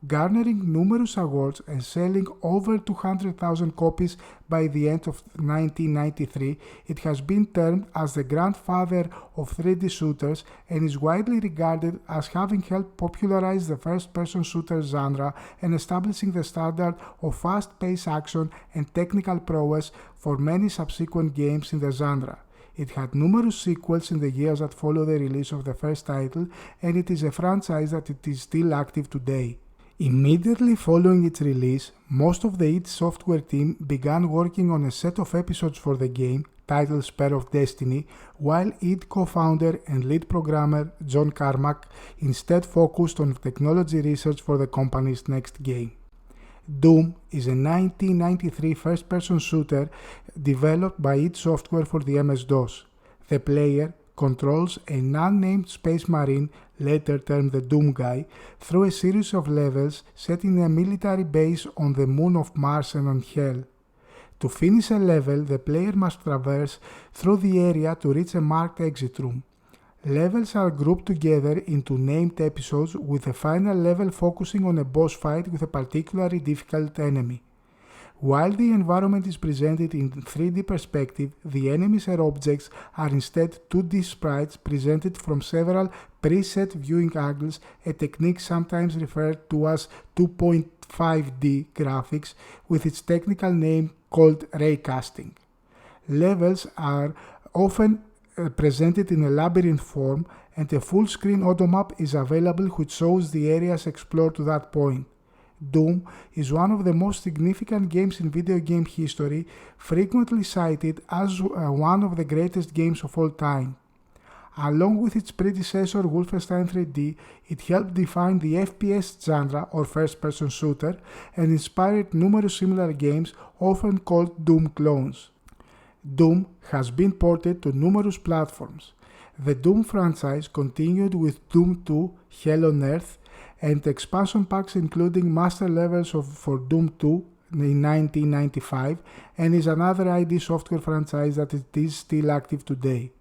Garnering numerous awards and selling over 200,000 copies by the end of 1993, it has been termed as the grandfather of 3D shooters and is widely regarded as having helped popularize the first-person shooter genre and establishing the standard of fast-paced action and technical prowess for many subsequent games in the genre. It had numerous sequels in the years that followed the release of the first title, and it is a franchise that it is still active today. Immediately following its release, most of the id Software team began working on a set of episodes for the game, titled Spear of Destiny, while id co-founder and lead programmer John Carmack instead focused on technology research for the company's next game. Doom is a 1993 first-person shooter developed by id Software for the MS-DOS. The player controls an unnamed space marine, later termed the Doom Guy, through a series of levels set in a military base on the moon of Mars and on Hell. To finish a level, the player must traverse through the area to reach a marked exit room. Levels are grouped together into named episodes, with the final level focusing on a boss fight with a particularly difficult enemy. While the environment is presented in 3D perspective, the enemies and objects are instead 2D sprites presented from several preset viewing angles, a technique sometimes referred to as 2.5D graphics, with its technical name called raycasting. Levels are often presented in a labyrinth form, and a full-screen automap is available which shows the areas explored to that point. Doom is one of the most significant games in video game history, frequently cited as one of the greatest games of all time. Along with its predecessor Wolfenstein 3D, it helped define the FPS genre, or first-person shooter, and inspired numerous similar games, often called Doom clones. Doom has been ported to numerous platforms. The Doom franchise continued with Doom 2, Hell on Earth, and expansion packs including master levels for Doom 2 in 1995, and is another ID Software franchise that it is still active today.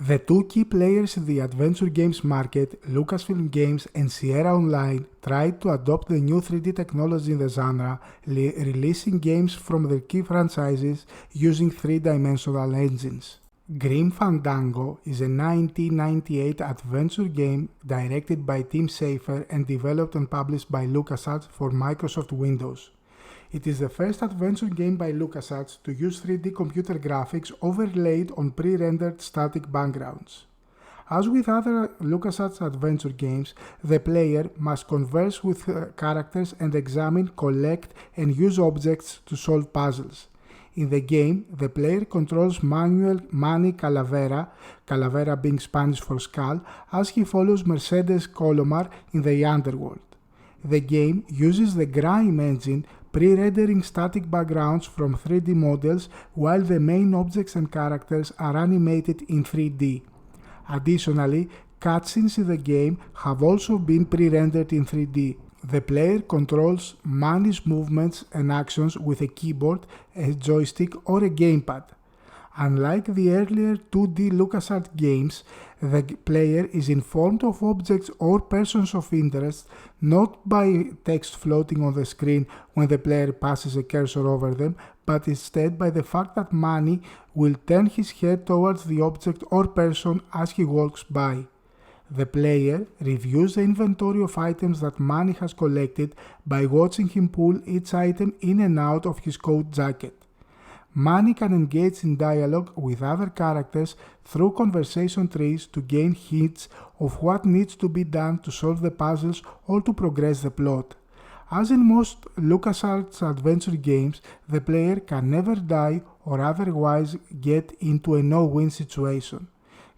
The two key players in the adventure games market, Lucasfilm Games and Sierra Online, tried to adopt the new 3D technology in the genre, releasing games from their key franchises using three-dimensional engines. Grim Fandango is a 1998 adventure game directed by Tim Schafer and developed and published by LucasArts for Microsoft Windows. It is the first adventure game by LucasArts to use 3D computer graphics overlaid on pre-rendered static backgrounds. As with other LucasArts adventure games, the player must converse with characters and examine, collect, and use objects to solve puzzles. In the game, the player controls Manuel Manny Calavera, Calavera being Spanish for skull, as he follows Mercedes Colomar in the underworld. The game uses the Grime engine, pre-rendering static backgrounds from 3D models, while the main objects and characters are animated in 3D. Additionally, cutscenes in the game have also been pre-rendered in 3D. The player controls Manny's movements and actions with a keyboard, a joystick, or a gamepad. Unlike the earlier 2D LucasArts games, the player is informed of objects or persons of interest not by text floating on the screen when the player passes a cursor over them, but instead by the fact that Manny will turn his head towards the object or person as he walks by. The player reviews the inventory of items that Manny has collected by watching him pull each item in and out of his coat jacket. Manny can engage in dialogue with other characters through conversation trees to gain hints of what needs to be done to solve the puzzles or to progress the plot. As in most LucasArts adventure games, the player can never die or otherwise get into a no-win situation.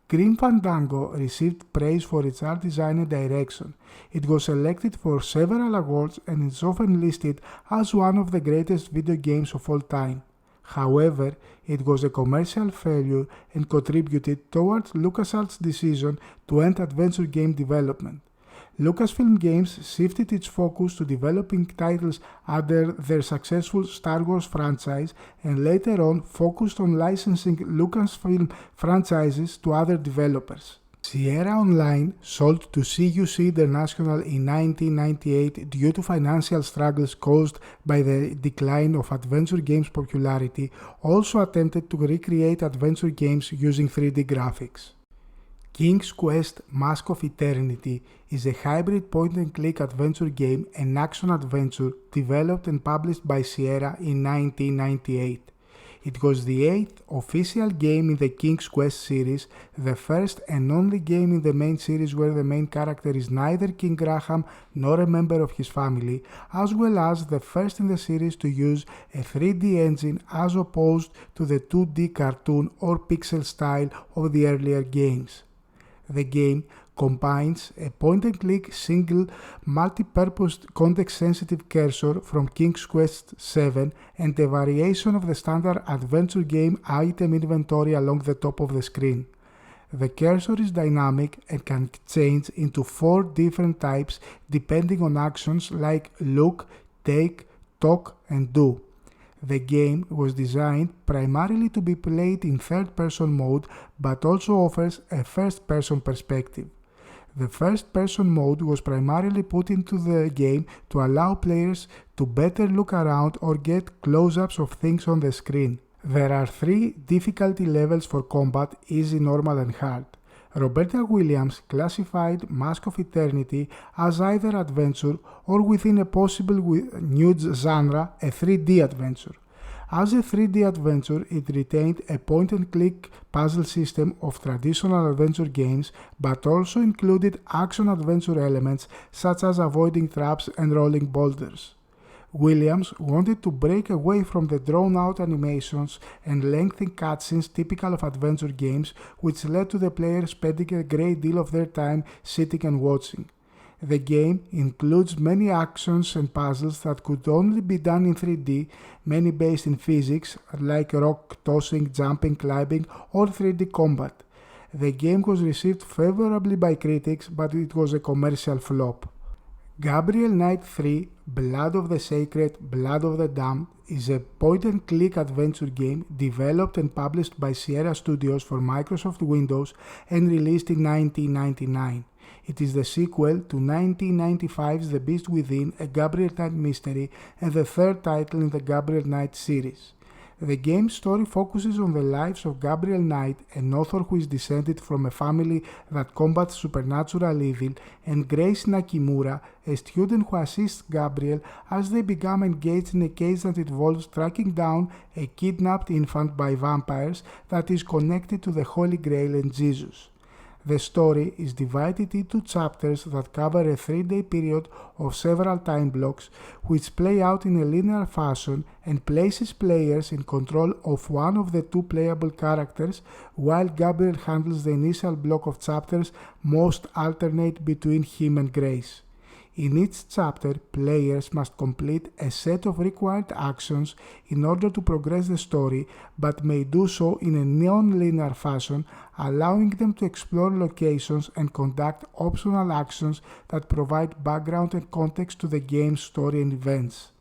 Grim Fandango received praise for its art design and direction. It was selected for several awards and is often listed as one of the greatest video games of all time. However, it was a commercial failure and contributed towards LucasArts' decision to end adventure game development. Lucasfilm Games shifted its focus to developing titles under their successful Star Wars franchise and later on focused on licensing Lucasfilm franchises to other developers. Sierra Online sold to CUC International in 1998 due to financial struggles caused by the decline of adventure games' popularity, also attempted to recreate adventure games using 3D graphics. King's Quest: Mask of Eternity is a hybrid point-and-click adventure game and action-adventure developed and published by Sierra in 1998. It was the 8th official game in the King's Quest series, the first and only game in the main series where the main character is neither King Graham nor a member of his family, as well as the first in the series to use a 3D engine as opposed to the 2D cartoon or pixel style of the earlier games. The game combines a point-and-click single multi-purpose context-sensitive cursor from King's Quest VII and a variation of the standard adventure game item inventory along the top of the screen. The cursor is dynamic and can change into 4 different types depending on actions like look, take, talk, and do. The game was designed primarily to be played in third-person mode but also offers a first-person perspective. The first-person mode was primarily put into the game to allow players to better look around or get close-ups of things on the screen. There are 3 difficulty levels for combat: easy, normal, and hard. Roberta Williams classified Mask of Eternity as either adventure or, within a possible new genre, a 3D adventure. As a 3D adventure, it retained a point-and-click puzzle system of traditional adventure games, but also included action-adventure elements such as avoiding traps and rolling boulders. Williams wanted to break away from the drawn-out animations and lengthy cutscenes typical of adventure games, which led to the player spending a great deal of their time sitting and watching. The game includes many actions and puzzles that could only be done in 3D, many based in physics, like rock tossing, jumping, climbing, or 3D combat. The game was received favorably by critics, but it was a commercial flop. Gabriel Knight 3: Blood of the Sacred, Blood of the Damned is a point-and-click adventure game developed and published by Sierra Studios for Microsoft Windows and released in 1999. It is the sequel to 1995's The Beast Within, a Gabriel Knight mystery, and the third title in the Gabriel Knight series. The game's story focuses on the lives of Gabriel Knight, an author who is descended from a family that combats supernatural evil, and Grace Nakimura, a student who assists Gabriel as they become engaged in a case that involves tracking down a kidnapped infant by vampires that is connected to the Holy Grail and Jesus. The story is divided into chapters that cover a 3-day period of several time blocks, which play out in a linear fashion and places players in control of one of the 2 playable characters, while Gabriel handles the initial block of chapters most alternate between him and Grace. In each chapter, players must complete a set of required actions in order to progress the story, but may do so in a non-linear fashion, allowing them to explore locations and conduct optional actions that provide background and context to the game's story and events.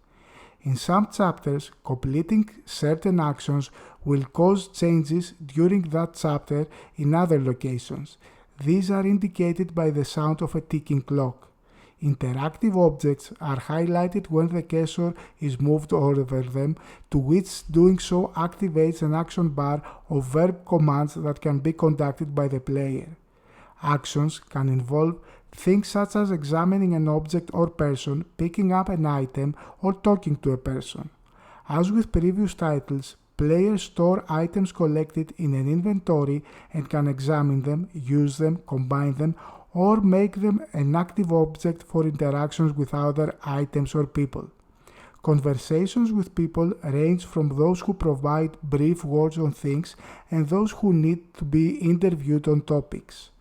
In some chapters, completing certain actions will cause changes during that chapter in other locations. These are indicated by the sound of a ticking clock. Interactive objects are highlighted when the cursor is moved over them, to which doing so activates an action bar of verb commands that can be conducted by the player. Actions can involve things such as examining an object or person, picking up an item, or talking to a person. As with previous titles, players store items collected in an inventory and can examine them, use them, combine them, or make them an active object for interactions with other items or people. Conversations with people range from those who provide brief words on things and those who need to be interviewed on topics.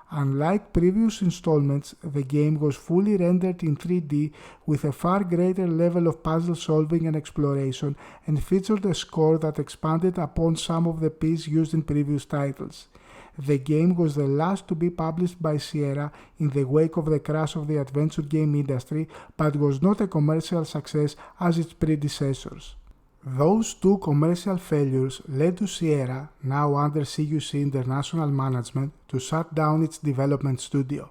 Unlike previous installments, the game was fully rendered in 3D with a far greater level of puzzle solving and exploration, and featured a score that expanded upon some of the pieces used in previous titles. The game was the last to be published by Sierra in the wake of the crash of the adventure game industry, but was not a commercial success as its predecessors. Those 2 commercial failures led to Sierra, now under CUC International management, to shut down its development studio.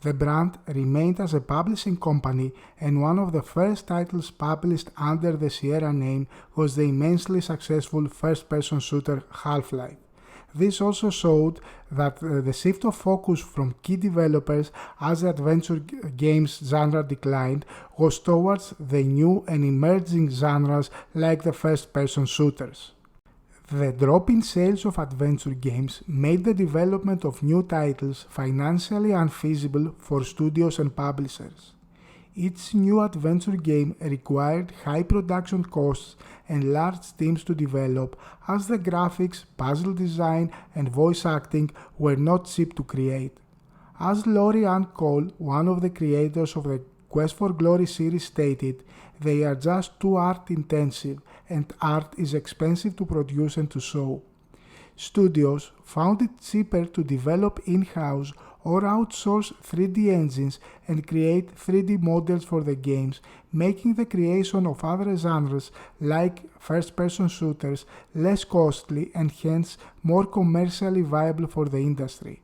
The brand remained as a publishing company, and one of the first titles published under the Sierra name was the immensely successful first-person shooter Half-Life. This also showed that the shift of focus from key developers as the adventure games genre declined was towards the new and emerging genres like the first-person shooters. The drop in sales of adventure games made the development of new titles financially unfeasible for studios and publishers. Each new adventure game required high production costs and large teams to develop, as the graphics, puzzle design, and voice acting were not cheap to create. As Laurie Ann Cole, one of the creators of the Quest for Glory series, stated, "They are just too art-intensive, and art is expensive to produce and to show." studios found it cheaper to develop in-house or outsource 3D engines and create 3D models for the games, making the creation of other genres like first-person shooters less costly and hence more commercially viable for the industry.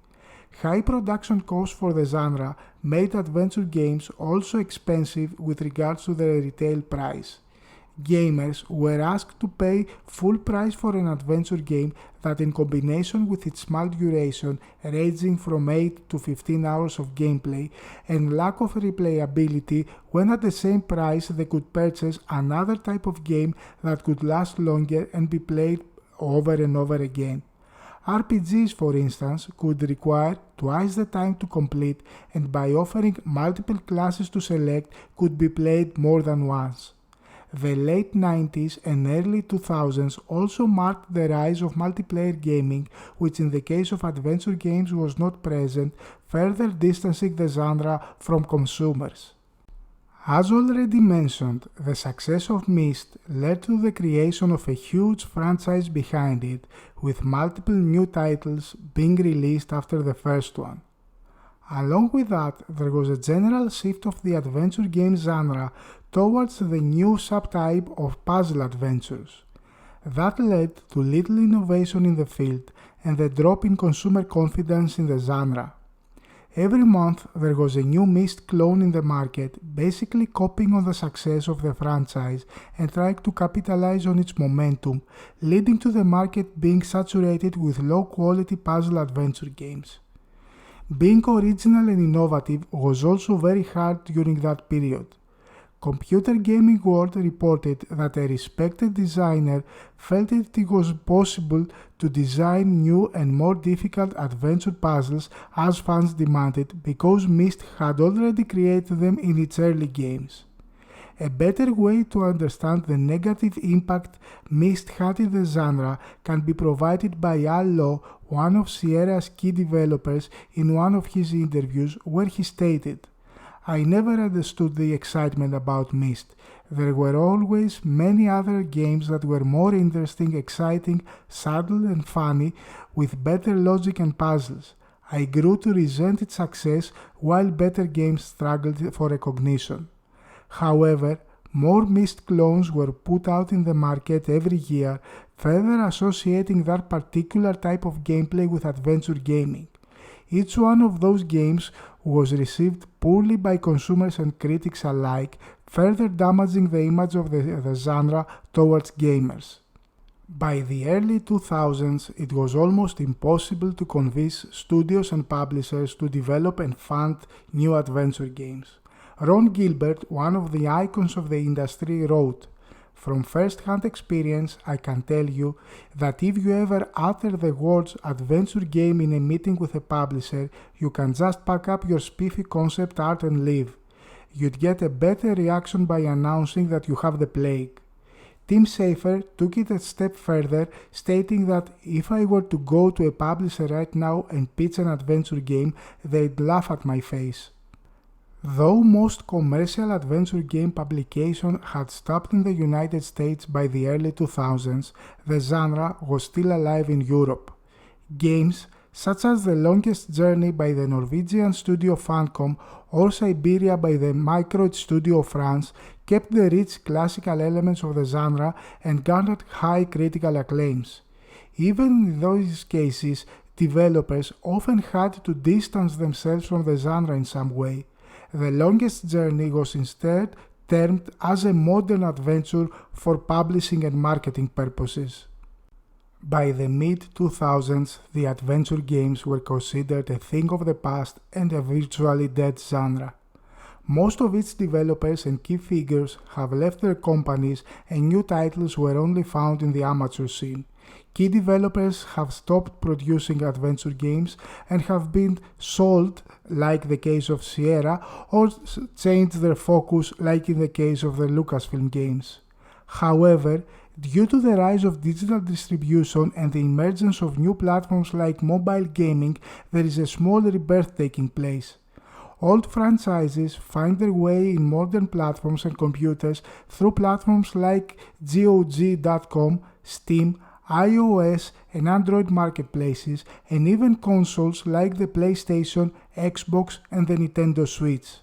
High production costs for the genre made adventure games also expensive with regards to their retail price. Gamers were asked to pay full price for an adventure game that, in combination with its small duration ranging from 8 to 15 hours of gameplay and lack of replayability, when at the same price they could purchase another type of game that could last longer and be played over and over again. RPGs, for instance, could require twice the time to complete and by offering multiple classes to select could be played more than once. The late 90s and early 2000s also marked the rise of multiplayer gaming, which in the case of adventure games was not present, further distancing the genre from consumers. As already mentioned, the success of Myst led to the creation of a huge franchise behind it, with multiple new titles being released after the first one. Along with that, there was a general shift of the adventure game genre towards the new subtype of puzzle adventures. That led to little innovation in the field and the drop in consumer confidence in the genre. Every month there was a new Myst clone in the market, basically copying on the success of the franchise and trying to capitalize on its momentum, leading to the market being saturated with low-quality puzzle adventure games. Being original and innovative was also very hard during that period. Computer Gaming World reported that a respected designer felt it was possible to design new and more difficult adventure puzzles as fans demanded because Myst had already created them in its early games. A better way to understand the negative impact Myst had in the genre can be provided by Al Law, one of Sierra's key developers, in one of his interviews where he stated, "I never understood the excitement about Myst. There were always many other games that were more interesting, exciting, subtle and funny, with better logic and puzzles. I grew to resent its success while better games struggled for recognition." However, more Myst clones were put out in the market every year, further associating that particular type of gameplay with adventure gaming. Each one of those games was received poorly by consumers and critics alike, further damaging the image of the genre towards gamers. By the early 2000s, it was almost impossible to convince studios and publishers to develop and fund new adventure games. Ron Gilbert, one of the icons of the industry, wrote, "From first-hand experience, I can tell you that if you ever utter the words adventure game in a meeting with a publisher, you can just pack up your spiffy concept art and leave. You'd get a better reaction by announcing that you have the plague." Tim Schafer took it a step further, stating that if I were to go to a publisher right now and pitch an adventure game, they'd laugh at my face. Though most commercial adventure game publication had stopped in the United States by the early 2000s, the genre was still alive in Europe. Games such as The Longest Journey by the Norwegian studio Funcom or Siberia by the Microids studio of France kept the rich classical elements of the genre and garnered high critical acclaims. Even in those cases, developers often had to distance themselves from the genre in some way. The Longest Journey was instead termed as a modern adventure for publishing and marketing purposes. By the mid-2000s, the adventure games were considered a thing of the past and a virtually dead genre. Most of its developers and key figures have left their companies and new titles were only found in the amateur scene. Key developers have stopped producing adventure games and have been sold, like the case of Sierra, or changed their focus, like in the case of the Lucasfilm games. However, due to the rise of digital distribution and the emergence of new platforms like mobile gaming, there is a small rebirth taking place. Old franchises find their way in modern platforms and computers through platforms like GOG.com, Steam, iOS and Android marketplaces, and even consoles like the PlayStation, Xbox, and the Nintendo Switch.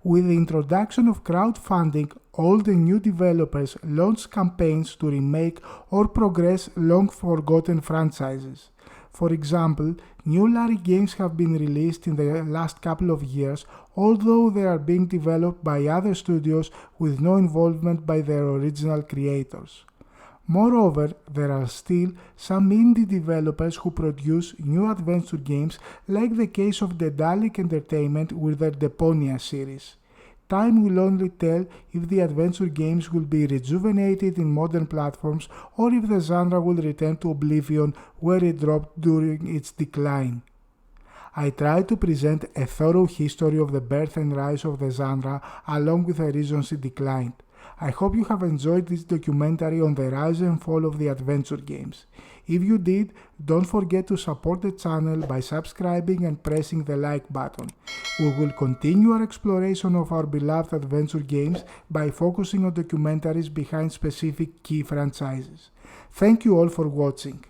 With the introduction of crowdfunding, old and new developers launched campaigns to remake or progress long-forgotten franchises. For example, new Larry games have been released in the last couple of years, although they are being developed by other studios with no involvement by their original creators. Moreover, there are still some indie developers who produce new adventure games, like the case of Daedalic Entertainment with their Deponia series. Time will only tell if the adventure games will be rejuvenated in modern platforms or if the genre will return to oblivion where it dropped during its decline. I tried to present a thorough history of the birth and rise of the genre along with the reasons it declined. I hope you have enjoyed this documentary on the rise and fall of the adventure games. If you did, don't forget to support the channel by subscribing and pressing the like button. We will continue our exploration of our beloved adventure games by focusing on documentaries behind specific key franchises. Thank you all for watching.